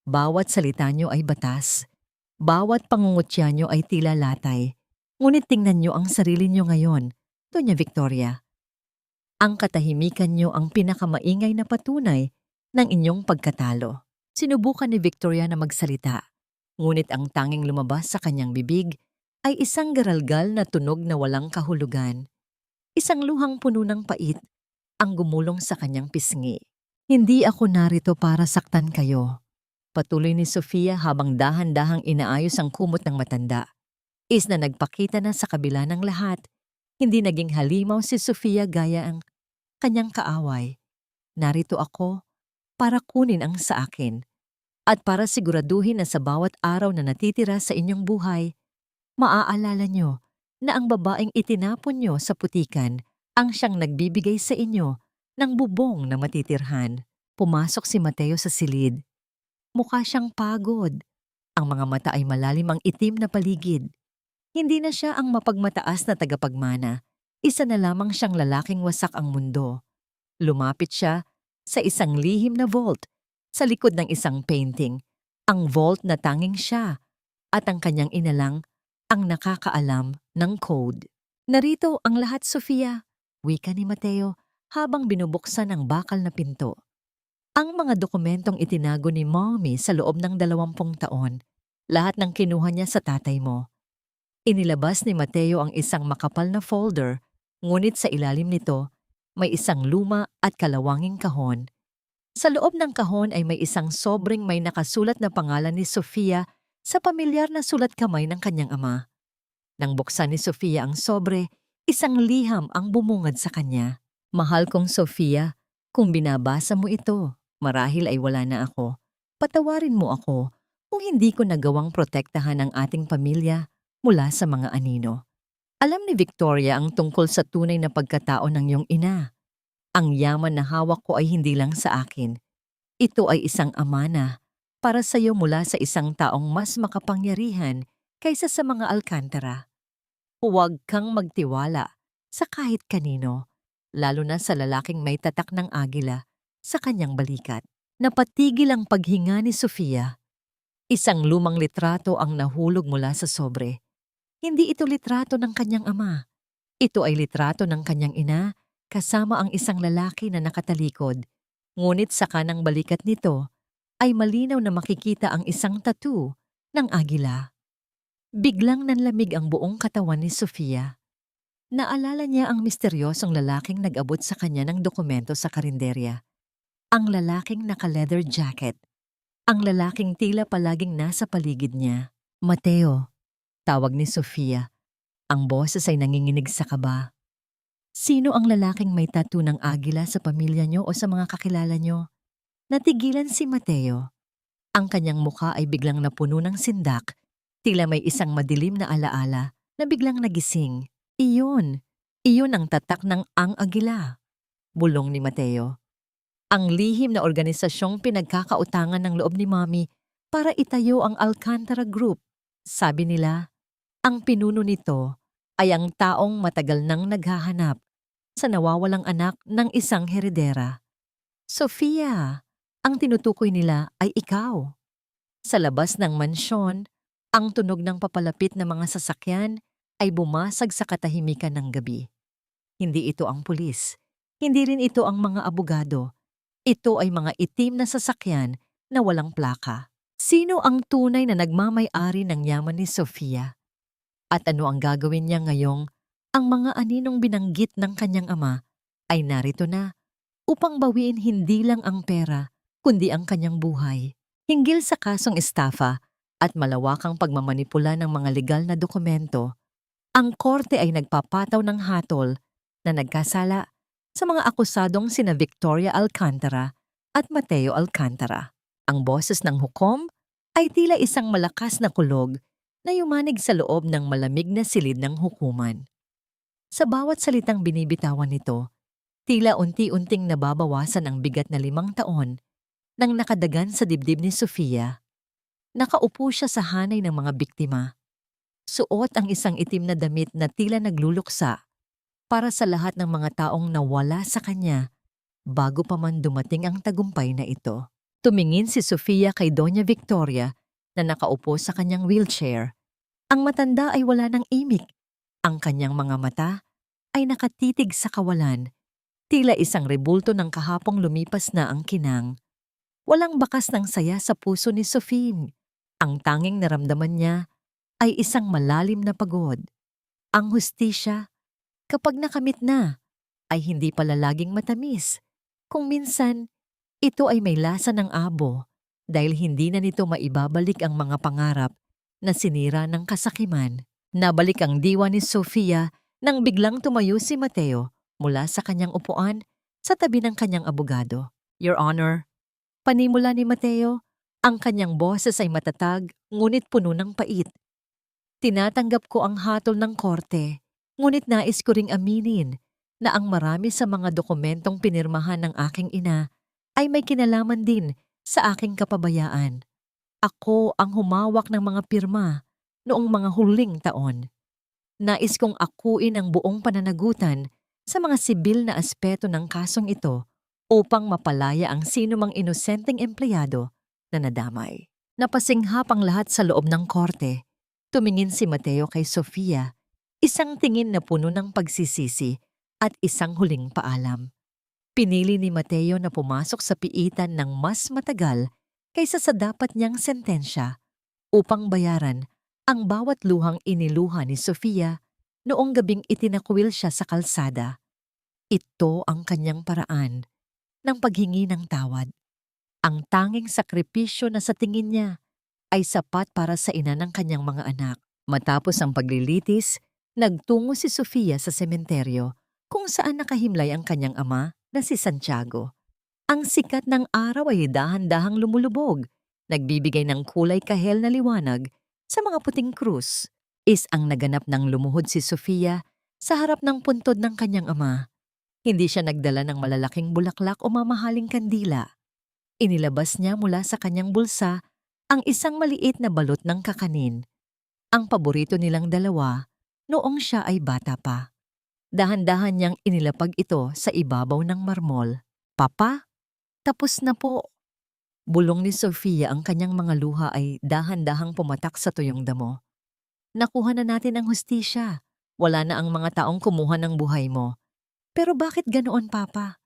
[SPEAKER 1] Bawat salita niyo ay batas. Bawat pangungutya niyo ay tila latay. Ngunit tingnan niyo ang sarili niyo ngayon, Doña Victoria. Ang katahimikan niyo ang pinakamaingay na patunay ng inyong pagkatalo. Sinubukan ni Victoria na magsalita, ngunit ang tanging lumabas sa kanyang bibig ay isang garalgal na tunog na walang kahulugan. Isang luhang puno ng pait ang gumulong sa kanyang pisngi. Hindi ako narito para saktan kayo. Patuloy ni Sofia habang dahan-dahang inaayos ang kumot ng matanda. Is na nagpakita na sa kabila ng lahat, hindi naging halimaw si Sofia gaya ang kanyang kaaway. Narito ako para kunin ang sa akin at para siguraduhin na sa bawat araw na natitira sa inyong buhay, maaalala nyo na ang babaeng itinapon nyo sa putikan ang siyang nagbibigay sa inyo ng bubong na matitirhan. Pumasok si Mateo sa silid. Mukha siyang pagod. Ang mga mata ay malalim ang itim na paligid. Hindi na siya ang mapagmataas na tagapagmana. Isa na lamang siyang lalaking wasak ang mundo. Lumapit siya sa isang lihim na vault sa likod ng isang painting. Ang vault na tanging siya at ang kanyang inalang ang nakakaalam ng code. Narito ang lahat, Sofia, wika ni Mateo habang binubuksan ang bakal na pinto. Ang mga dokumentong itinago ni Mommy sa loob ng 20 taon, lahat ng kinuha niya sa tatay mo. Inilabas ni Mateo ang isang makapal na folder, ngunit sa ilalim nito, may isang luma at kalawanging kahon. Sa loob ng kahon ay may isang sobreng may nakasulat na pangalan ni Sofia sa pamilyar na sulat kamay ng kanyang ama. Nang buksan ni Sofia ang sobre, isang liham ang bumungad sa kanya. Mahal kong Sofia, kung binabasa mo ito, marahil ay wala na ako. Patawarin mo ako kung hindi ko nagawang protektahan ang ating pamilya mula sa mga anino. Alam ni Victoria ang tungkol sa tunay na pagkatao ng iyong ina. Ang yaman na hawak ko ay hindi lang sa akin. Ito ay isang amana para sa iyo mula sa isang taong mas makapangyarihan kaysa sa mga Alcantara. Huwag kang magtiwala sa kahit kanino, lalo na sa lalaking may tatak ng agila sa kanyang balikat. Napatigil ang paghinga ni Sofia. Isang lumang litrato ang nahulog mula sa sobre. Hindi ito litrato ng kanyang ama. Ito ay litrato ng kanyang ina kasama ang isang lalaki na nakatalikod. Ngunit sa kanang balikat nito ay malinaw na makikita ang isang tattoo ng agila. Biglang nanlamig ang buong katawan ni Sofia. Naalala niya ang misteryosong lalaking nag-abot sa kanya ng dokumento sa karinderya. Ang lalaking naka-leather jacket. Ang lalaking tila palaging nasa paligid niya. Mateo, tawag ni Sofia. Ang boses ay nanginginig sa kaba. Sino ang lalaking may tattoo ng agila sa pamilya niyo o sa mga kakilala niyo? Natigilan si Mateo. Ang kanyang mukha ay biglang napuno ng sindak. Tila may isang madilim na alaala na biglang nagising. Iyon ang tatak ng Ang Agila. Bulong ni Mateo. Ang lihim na organisasyong pinagkakautangan ng loob ni Mommy para itayo ang Alcantara Group. Sabi nila, ang pinuno nito ay ang taong matagal nang naghahanap sa nawawalang anak ng isang heredera. Sofia, ang tinutukoy nila ay ikaw. Sa labas ng mansyon, ang tunog ng papalapit na mga sasakyan ay bumasag sa katahimikan ng gabi. Hindi ito ang pulis. Hindi rin ito ang mga abogado. Ito ay mga itim na sasakyan na walang plaka. Sino ang tunay na nagmamay-ari ng yaman ni Sofia? At ano ang gagawin niya ngayong ang mga aninong binanggit ng kanyang ama ay narito na upang bawiin hindi lang ang pera kundi ang kanyang buhay. Hinggil sa kasong estafa at malawakang pagmamanipula ng mga legal na dokumento, ang korte ay nagpapataw ng hatol na nagkasala sa mga akusadong sina Victoria Alcantara at Mateo Alcantara. Ang boses ng hukom ay tila isang malakas na kulog na yumanig sa loob ng malamig na silid ng hukuman. Sa bawat salitang binibitawan nito, tila unti-unting nababawasan ang bigat na 5 taon nang nakadagan sa dibdib ni Sofia. Nakaupo siya sa hanay ng mga biktima. Suot ang isang itim na damit na tila nagluluksa para sa lahat ng mga taong nawala sa kanya bago pa man dumating ang tagumpay na ito. Tumingin si Sofia kay Doña Victoria na nakaupo sa kanyang wheelchair. Ang matanda ay wala ng imik. Ang kanyang mga mata ay nakatitig sa kawalan. Tila isang rebulto ng kahapong lumipas na ang kinang. Walang bakas ng saya sa puso ni Sofie. Ang tanging naramdaman niya ay isang malalim na pagod. Ang hustisya, kapag nakamit na, ay hindi pala laging matamis. Kung minsan, ito ay may lasa ng abo dahil hindi na nito maibabalik ang mga pangarap na sinira ng kasakiman. Nabalik ang diwa ni Sofia nang biglang tumayo si Mateo mula sa kanyang upuan sa tabi ng kanyang abogado. Your Honor, panimula ni Mateo, ang kanyang boses ay matatag ngunit puno ng pait. Tinatanggap ko ang hatol ng korte, ngunit nais ko ring aminin na ang marami sa mga dokumentong pinirmahan ng aking ina ay may kinalaman din sa aking kapabayaan. Ako ang humawak ng mga pirma noong mga huling taon. Nais kong akuin ang buong pananagutan sa mga sibil na aspeto ng kasong ito upang mapalaya ang sinumang inosenteng empleyado na nadamay. Napasinghap ang lahat sa loob ng korte. Tumingin si Mateo kay Sofia, isang tingin na puno ng pagsisisi at isang huling paalam. Pinili ni Mateo na pumasok sa piitan ng mas matagal kaysa sa dapat niyang sentensya upang bayaran ang bawat luhang iniluha ni Sofia noong gabing itinakwil siya sa kalsada. Ito ang kanyang paraan ng paghingi ng tawad. Ang tanging sakripisyo na sa tingin niya ay sapat para sa ina ng kanyang mga anak. Matapos ang paglilitis, nagtungo si Sofia sa sementeryo kung saan nakahimlay ang kanyang ama na si Santiago. Ang sikat ng araw ay dahan-dahang lumulubog, nagbibigay ng kulay kahel na liwanag sa mga puting krus. Ang naganap ng lumuhod si Sofia sa harap ng puntod ng kanyang ama. Hindi siya nagdala ng malalaking bulaklak o mamahaling kandila. Inilabas niya mula sa kanyang bulsa ang isang maliit na balot ng kakanin. Ang paborito nilang dalawa noong siya ay bata pa. Dahan-dahan niyang inilapag ito sa ibabaw ng marmol. Papa, tapos na po. Bulong ni Sofia, ang kanyang mga luha ay dahan-dahang pumatak sa tuyong damo. Nakuha na natin ang hustisya. Wala na ang mga taong kumuha ng buhay mo. Pero bakit ganoon, Papa?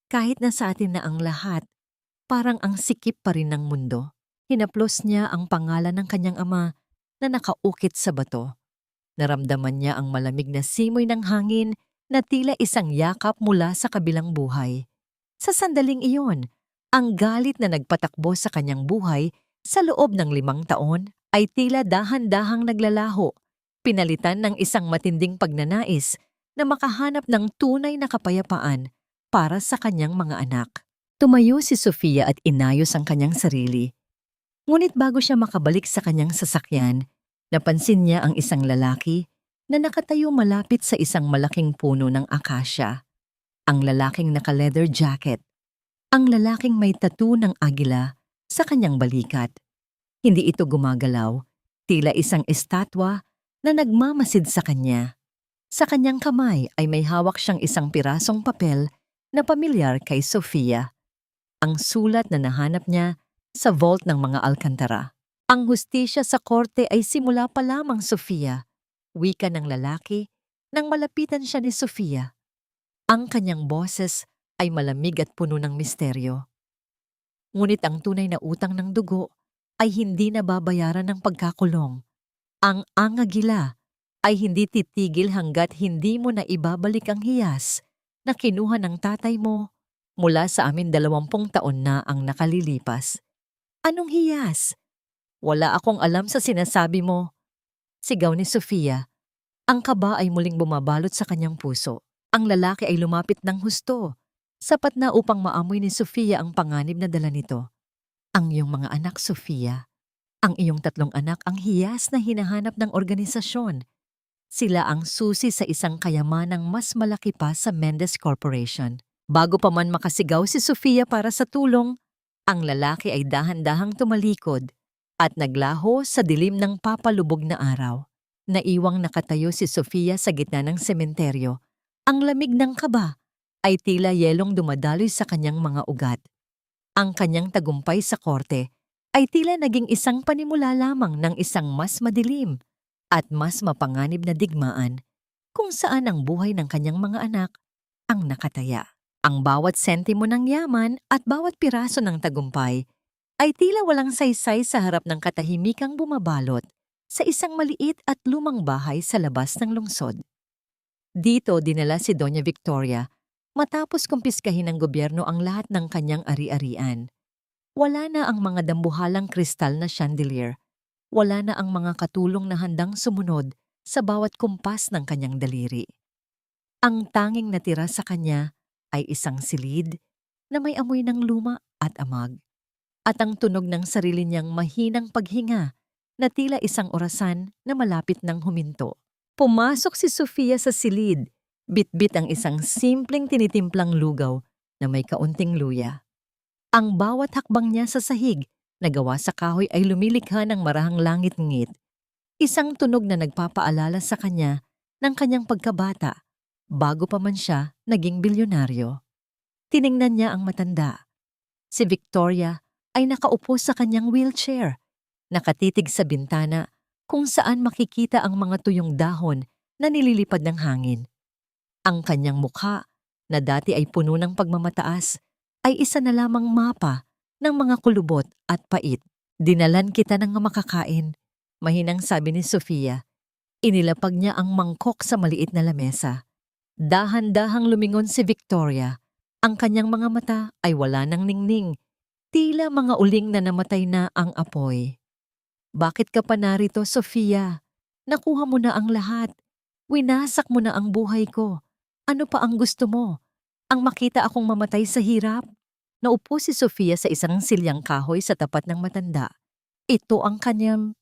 [SPEAKER 1] Kahit na sa atin na ang lahat, parang ang sikip pa rin ng mundo. Hinaplos niya ang pangalan ng kanyang ama na nakaukit sa bato. Naramdaman niya ang malamig na simoy ng hangin na tila isang yakap mula sa kabilang buhay. Sa sandaling iyon, ang galit na nagpatakbo sa kanyang buhay sa loob ng 5 taon ay tila dahan-dahang naglalaho, pinalitan ng isang matinding pagnanais na makahanap ng tunay na kapayapaan para sa kanyang mga anak. Tumayo si Sofia at inayos ang kanyang sarili. Ngunit bago siya makabalik sa kanyang sasakyan, napansin niya ang isang lalaki na nakatayo malapit sa isang malaking puno ng akasya. Ang lalaking naka-leather jacket. Ang lalaking may tattoo ng agila sa kanyang balikat. Hindi ito gumagalaw, tila isang estatwa na nagmamasid sa kanya. Sa kanyang kamay ay may hawak siyang isang pirasong papel na pamilyar kay Sofia. Ang sulat na nahanap niya sa vault ng mga Alcantara. Ang hustisya sa korte ay simula pa lamang, Sofia. Wika ng lalaki nang malapitan siya ni Sofia. Ang kanyang boses ay malamig at puno ng misteryo. Ngunit ang tunay na utang ng dugo ay hindi nababayaran ng pagkakulong. Ang angagila ay hindi titigil hanggat hindi mo na ibabalik ang hiyas na kinuha ng tatay mo mula sa amin 20 taon na ang nakalilipas. Anong hiyas? Wala akong alam sa sinasabi mo. Sigaw ni Sofia. Ang kaba ay muling bumabalot sa kanyang puso. Ang lalaki ay lumapit ng husto, sapat na upang maamoy ni Sofia ang panganib na dala nito. Ang iyong mga anak, Sofia. Ang iyong 3 anak ang hiyas na hinahanap ng organisasyon. Sila ang susi sa isang kayamanang mas malaki pa sa Mendes Corporation. Bago pa man makasigaw si Sofia para sa tulong, ang lalaki ay dahan-dahang tumalikod at naglaho sa dilim ng papalubog na araw. Naiwang nakatayo si Sofia sa gitna ng sementeryo. Ang lamig ng kaba ay tila yelong dumadaloy sa kanyang mga ugat. Ang kanyang tagumpay sa korte ay tila naging isang panimula lamang ng isang mas madilim at mas mapanganib na digmaan kung saan ang buhay ng kanyang mga anak ang nakataya. Ang bawat sentimo ng yaman at bawat piraso ng tagumpay ay tila walang saysay sa harap ng katahimikang bumabalot sa isang maliit at lumang bahay sa labas ng lungsod. Dito dinala si Doña Victoria matapos kumpiskahin ng gobyerno ang lahat ng kanyang ari-arian. Wala na ang mga dambuhalang kristal na chandelier. Wala na ang mga katulong na handang sumunod sa bawat kumpas ng kanyang daliri. Ang tanging natira sa kanya ay isang silid na may amoy ng luma at amag, at ang tunog ng sarili niyang mahinang paghinga na tila isang orasan na malapit ng huminto. Pumasok si Sofia sa silid, bitbit ang isang simpleng tinitimplang lugaw na may kaunting luya. Ang bawat hakbang niya sa sahig na gawa sa kahoy ay lumilikha ng marahang langit-ngit, isang tunog na nagpapaalala sa kanya ng kanyang pagkabata bago pa man siya naging bilyonaryo. Tiningnan niya ang matanda. Si Victoria ay nakaupo sa kanyang wheelchair, nakatitig sa bintana kung saan makikita ang mga tuyong dahon na nililipad ng hangin. Ang kanyang mukha, na dati ay puno ng pagmamataas, ay isa na lamang mapa ng mga kulubot at pait. Dinalan kita ng makakain, mahinang sabi ni Sofia. Inilapag niya ang mangkok sa maliit na lamesa. Dahan-dahang lumingon si Victoria. Ang kanyang mga mata ay wala ng ningning, tila mga uling na namatay na ang apoy. Bakit ka pa narito, Sofia? Nakuha mo na ang lahat. Winasak mo na ang buhay ko. Ano pa ang gusto mo? Ang makita akong mamatay sa hirap? Naupo si Sofia sa isang silyang kahoy sa tapat ng matanda. Ito ang kanyang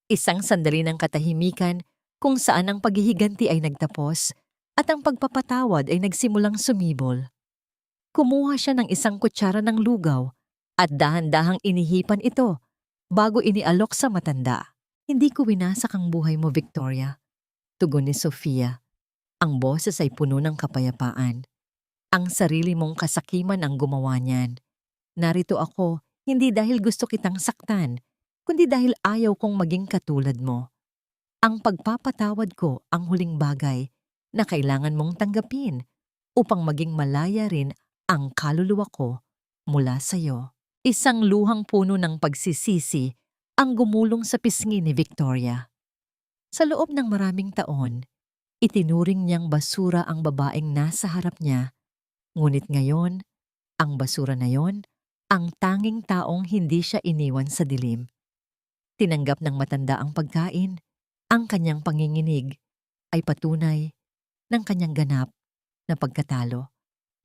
[SPEAKER 1] isang sandali ng katahimikan kung saan ang paghihiganti ay nagtapos at ang pagpapatawad ay nagsimulang sumibol. Kumuha siya ng isang kutsara ng lugaw at dahan-dahang inihipan ito bago inialok sa matanda. Hindi ko winasak ang buhay mo, Victoria, tugon ni Sofia. Ang boses ay puno ng kapayapaan. Ang sarili mong kasakiman ang gumawa niyan. Narito ako, hindi dahil gusto kitang saktan, kundi dahil ayaw kong maging katulad mo. Ang pagpapatawad ko ang huling bagay na kailangan mong tanggapin upang maging malaya rin ang kaluluwa ko mula sa iyo. Isang luhang puno ng pagsisisi ang gumulong sa pisngi ni Victoria. Sa loob ng maraming taon, itinuring niyang basura ang babaeng nasa harap niya. Ngunit ngayon, ang basura na yon, ang tanging taong hindi siya iniwan sa dilim. Tinanggap ng matanda ang pagkain. Ang kanyang panginginig ay patunay ng kanyang ganap na pagkatalo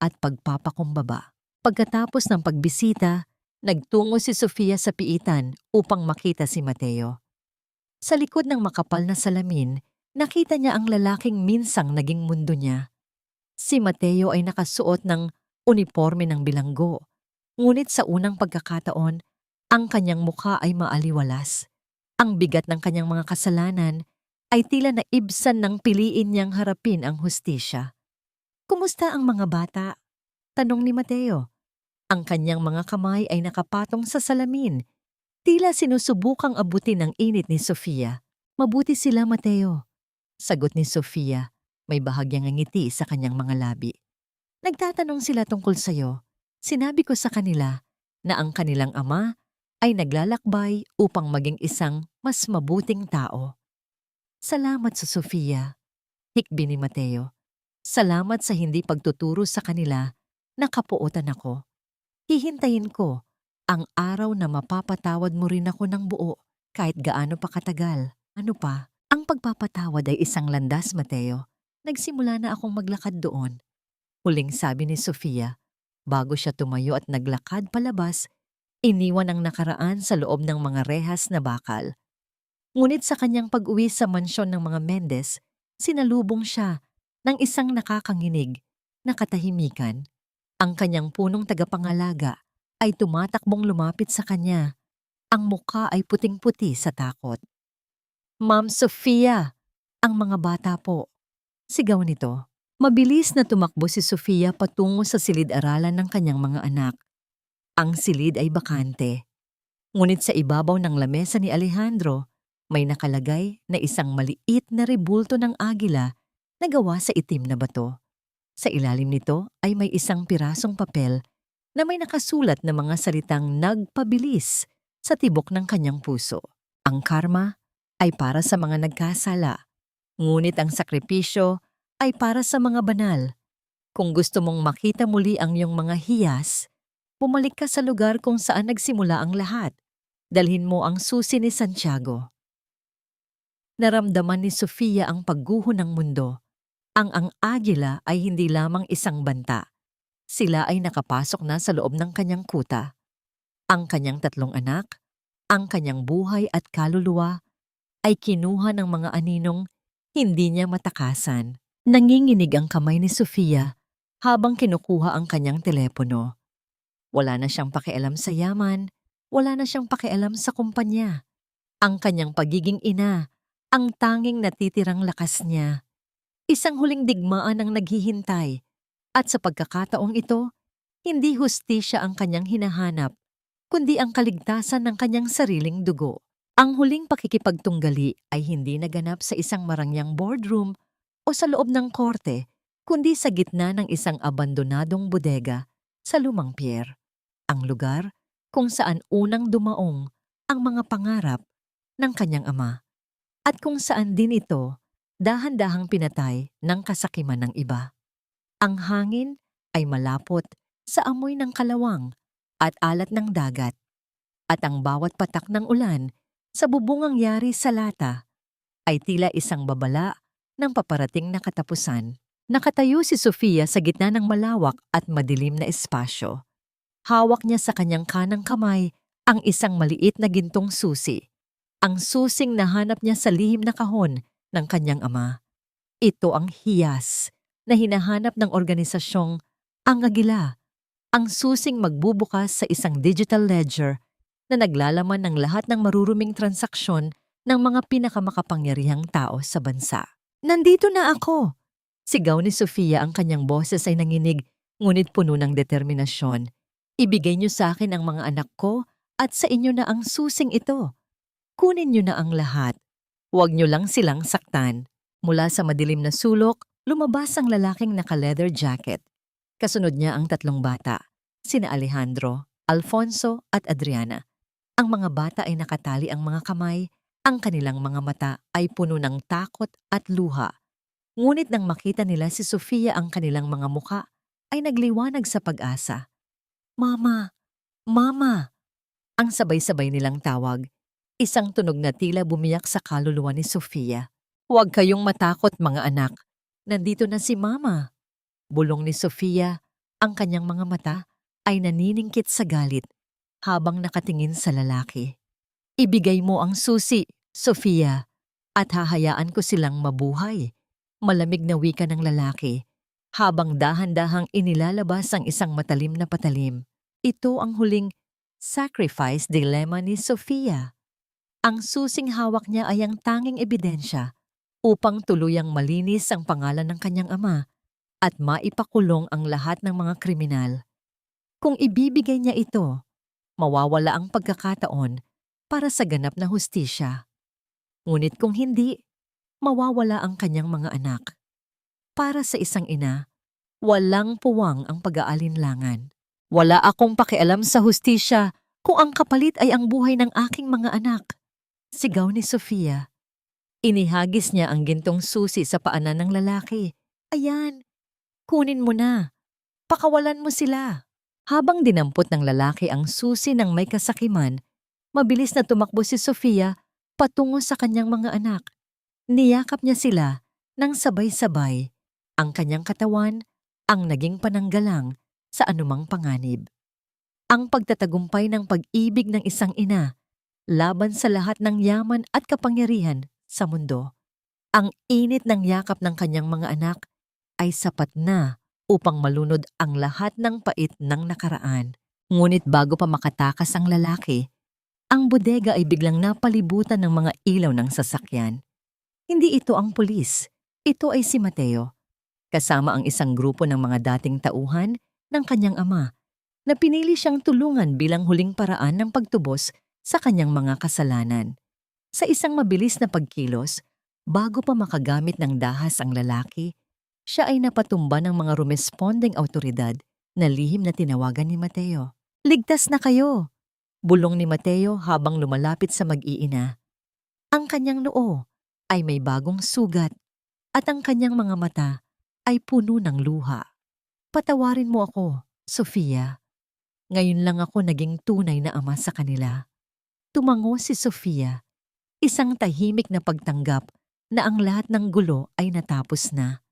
[SPEAKER 1] at pagpapakumbaba. Pagkatapos ng pagbisita, nagtungo si Sofia sa piitan upang makita si Mateo. Sa likod ng makapal na salamin, nakita niya ang lalaking minsang naging mundo niya. Si Mateo ay nakasuot ng uniforme ng bilanggo, ngunit sa unang pagkakataon, ang kanyang mukha ay maaliwalas. Ang bigat ng kanyang mga kasalanan ay tila naibsan ng piliin niyang harapin ang hustisya. "Kumusta ang mga bata?" tanong ni Mateo. Ang kanyang mga kamay ay nakapatong sa salamin, tila sinusubukang abutin ang init ni Sofia. "Mabuti sila, Mateo," sagot ni Sofia, may bahagyang ngiti sa kanyang mga labi. "Nagtatanong sila tungkol sa'yo. Sinabi ko sa kanila na ang kanilang ama ay naglalakbay upang maging isang mas mabuting tao." "Salamat sa Sofia," hikbi ni Mateo. "Salamat sa hindi pagtuturo sa kanila na kapuotan ako. Hihintayin ko ang araw na mapapatawad mo rin ako ng buo kahit gaano pa katagal." "Ano pa? Ang pagpapatawad ay isang landas, Mateo. Nagsimula na akong maglakad doon," huling sabi ni Sofia. Bago siya tumayo at naglakad palabas, iniwan ang nakaraan sa loob ng mga rehas na bakal. Ngunit sa kanyang pag-uwi sa mansyon ng mga Mendez, sinalubong siya ng isang nakakanginig na katahimikan. Ang kanyang punong tagapangalaga ay tumatakbong lumapit sa kanya. Ang mukha ay puting-puti sa takot. "Ma'am Sofia, ang mga bata po," sigaw nito. Mabilis na tumakbo si Sofia patungo sa silid-aralan ng kanyang mga anak. Ang silid ay bakante. Ngunit sa ibabaw ng lamesa ni Alejandro, may nakalagay na isang maliit na rebulto ng agila na gawa sa itim na bato. Sa ilalim nito ay may isang pirasong papel na may nakasulat na mga salitang nagpabilis sa tibok ng kanyang puso. Ang karma ay para sa mga nagkasala, ngunit ang sakripisyo ay para sa mga banal. Kung gusto mong makita muli ang iyong mga hiyas, bumalik ka sa lugar kung saan nagsimula ang lahat. Dalhin mo ang susi ni Santiago. Naramdaman ni Sofia ang pagguho ng mundo. Ang agila ay hindi lamang isang banta. Sila ay nakapasok na sa loob ng kanyang kuta. Ang kanyang 3 anak, ang kanyang buhay at kaluluwa ay kinuha ng mga aninong hindi niya matakasan. Nanginginig ang kamay ni Sofia habang kinukuha ang kanyang telepono. Wala na siyang pakialam sa yaman, wala na siyang pakialam sa kumpanya. Ang kanyang pagiging ina, ang tanging natitirang lakas niya. Isang huling digmaan ang naghihintay, at sa pagkakataong ito, hindi hustisya ang kanyang hinahanap, kundi ang kaligtasan ng kanyang sariling dugo. Ang huling pakikipagtunggali ay hindi naganap sa isang marangyang boardroom o sa loob ng korte, kundi sa gitna ng isang abandonadong bodega sa Lumang Pier, ang lugar kung saan unang dumaong ang mga pangarap ng kanyang ama, at kung saan din ito dahan-dahang pinatay ng kasakiman ng iba. Ang hangin ay malapot sa amoy ng kalawang at alat ng dagat, at ang bawat patak ng ulan sa bubungang yari sa lata ay tila isang babala ng paparating na katapusan. Nakatayo si Sofia sa gitna ng malawak at madilim na espasyo. Hawak niya sa kanyang kanang kamay ang isang maliit na gintong susi, ang susing nahanap niya sa lihim na kahon ng kanyang ama. Ito ang hiyas na hinahanap ng organisasyong ang Agila, ang susing magbubukas sa isang digital ledger na naglalaman ng lahat ng maruruming transaksyon ng mga pinakamakapangyarihang tao sa bansa. Nandito na ako! Sigaw ni Sofia, ang kanyang boses ay nanginig ngunit puno ng determinasyon. Ibigay niyo sa akin ang mga anak ko at sa inyo na ang susing ito. Kunin niyo na ang lahat. Huwag niyo lang silang saktan. Mula sa madilim na sulok, lumabas ang lalaking naka-leather jacket. Kasunod niya ang 3 bata, sina Alejandro, Alfonso at Adriana. Ang mga bata ay nakatali ang mga kamay, ang kanilang mga mata ay puno ng takot at luha. Ngunit nang makita nila si Sofia, ang kanilang mga muka ay nagliwanag sa pag-asa. Mama! Mama! Ang sabay-sabay nilang tawag. Isang tunog na tila bumiyak sa kaluluwa ni Sofia. Huwag kayong matakot, mga anak. Nandito na si Mama. Bulong ni Sofia, ang kanyang mga mata ay naniningkit sa galit habang nakatingin sa lalaki. Ibigay mo ang susi, Sofia, at hahayaan ko silang mabuhay. Malamig na wika ng lalaki habang dahan-dahang inilalabas ang isang matalim na patalim. Ito ang huling sacrifice dilemma ni Sofia. Ang susing hawak niya ay ang tanging ebidensya upang tuluyang malinis ang pangalan ng kanyang ama at maipakulong ang lahat ng mga kriminal. Kung ibibigay niya ito, mawawala ang pagkakataon para sa ganap na hustisya. Ngunit kung hindi, mawawala ang kanyang mga anak. Para sa isang ina, walang puwang ang pag-aalinlangan. Wala akong pakialam sa hustisya kung ang kapalit ay ang buhay ng aking mga anak. Sigaw ni Sofia. Inihagis niya ang gintong susi sa paanan ng lalaki. Ayan, kunin mo na. Pakawalan mo sila. Habang dinampot ng lalaki ang susi ng may kasakiman, mabilis na tumakbo si Sofia patungo sa kanyang mga anak. Niyakap niya sila nang sabay-sabay. Ang kanyang katawan ang naging pananggalang sa anumang panganib. Ang pagtatagumpay ng pag-ibig ng isang ina laban sa lahat ng yaman at kapangyarihan sa mundo. Ang init ng yakap ng kanyang mga anak ay sapat na upang malunod ang lahat ng pait ng nakaraan. Ngunit bago pa makatakas ang lalaki, ang bodega ay biglang napalibutan ng mga ilaw ng sasakyan. Hindi ito ang pulis, ito ay si Mateo, kasama ang isang grupo ng mga dating tauhan ng kanyang ama na pinili siyang tulungan bilang huling paraan ng pagtubos sa kanyang mga kasalanan. Sa isang mabilis na pagkilos, bago pa makagamit ng dahas ang lalaki, siya ay napatumba ng mga rumesponding awtoridad na lihim na tinawagan ni Mateo. Ligtas na kayo! Bulong ni Mateo habang lumalapit sa mag-iina. Ang kanyang noo ay may bagong sugat at ang kanyang mga mata ay puno ng luha. Patawarin mo ako, Sofia. Ngayon lang ako naging tunay na ama sa kanila. Tumango si Sofia. Isang tahimik na pagtanggap na ang lahat ng gulo ay natapos na.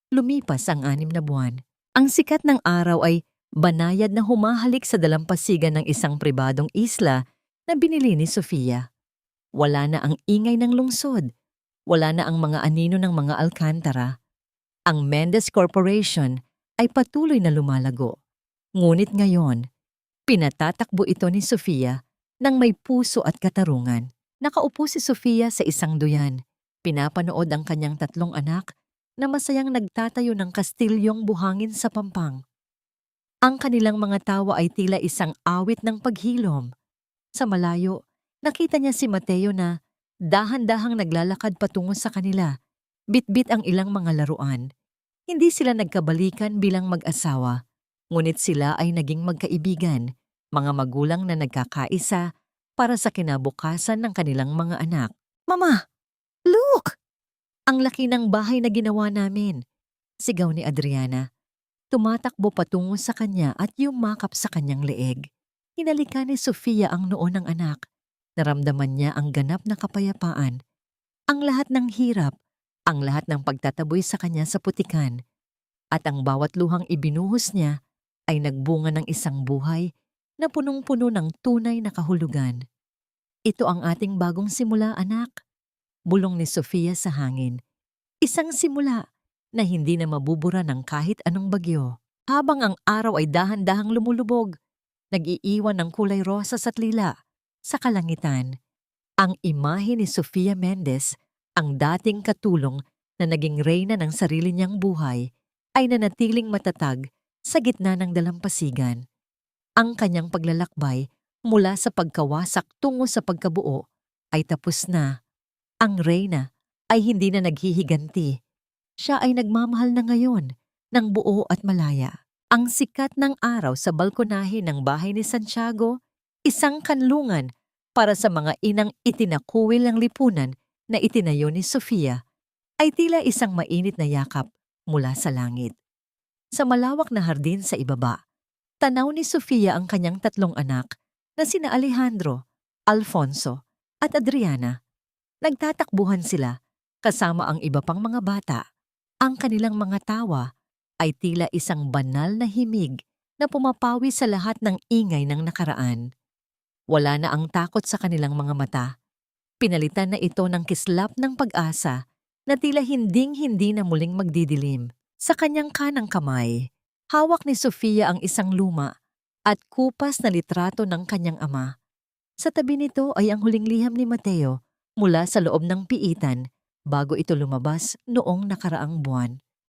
[SPEAKER 1] Lumipas ang 6 na buwan. Ang sikat ng araw ay banayad na humahalik sa dalampasigan ng isang pribadong isla na binili ni Sofia. Wala na ang ingay ng lungsod. Wala na ang mga anino ng mga alkantara. Ang Mendez Corporation ay patuloy na lumalago. Ngunit ngayon, pinatatakbo ito ni Sofia ng may puso at katarungan. Nakaupo si Sofia sa isang duyan. Pinapanood ang kanyang 3 anak na masayang nagtatayo ng kastilyong buhangin sa pampang. Ang kanilang mga tawa ay tila isang awit ng paghilom. Sa malayo, nakita niya si Mateo na dahan-dahang naglalakad patungo sa kanila. Bitbit ang ilang mga laruan. Hindi sila nagkabalikan bilang mag-asawa, ngunit sila ay naging magkaibigan, mga magulang na nagkakaisa para sa kinabukasan ng kanilang mga anak. "Mama! Look! Ang laki ng bahay na ginawa namin!" Sigaw ni Adriana. Tumatakbo patungo sa kanya at yumakap sa kanyang leeg. Hinalikan ni Sofia ang noo ng anak. Naramdaman niya ang ganap na kapayapaan. Ang lahat ng hirap, ang lahat ng pagtataboy sa kanya sa putikan, at ang bawat luhang ibinuhos niya ay nagbunga ng isang buhay na punong-puno ng tunay na kahulugan. "Ito ang ating bagong simula, anak," bulong ni Sofia sa hangin. Isang simula na hindi na mabubura ng kahit anong bagyo. Habang ang araw ay dahan-dahang lumulubog, nag-iiwan ng kulay rosas at lila sa kalangitan. Ang imahe ni Sofia Mendez, ang dating katulong na naging reyna ng sarili niyang buhay, ay nanatiling matatag sa gitna ng dalampasigan. Ang kanyang paglalakbay mula sa pagkawasak tungo sa pagkabuo ay tapos na. Ang reyna ay hindi na naghihiganti. Siya ay nagmamahal na ngayon ng buo at malaya. Ang sikat ng araw sa balkonahe ng bahay ni Santiago, isang kanlungan para sa mga inang itinakuwil ng lipunan na itinayo ni Sofia, ay tila isang mainit na yakap mula sa langit. Sa malawak na hardin sa ibaba, tanaw ni Sofia ang kanyang 3 anak na sina Alejandro, Alfonso at Adriana. Nagtatakbuhan sila kasama ang iba pang mga bata. Ang kanilang mga tawa ay tila isang banal na himig na pumapawi sa lahat ng ingay ng nakaraan. Wala na ang takot sa kanilang mga mata. Pinalitan na ito ng kislap ng pag-asa na tila hinding-hindi na muling magdidilim. Sa kanyang kanang kamay, hawak ni Sofia ang isang luma at kupas na litrato ng kanyang ama. Sa tabi nito ay ang huling liham ni Mateo mula sa loob ng piitan bago ito lumabas noong nakaraang buwan.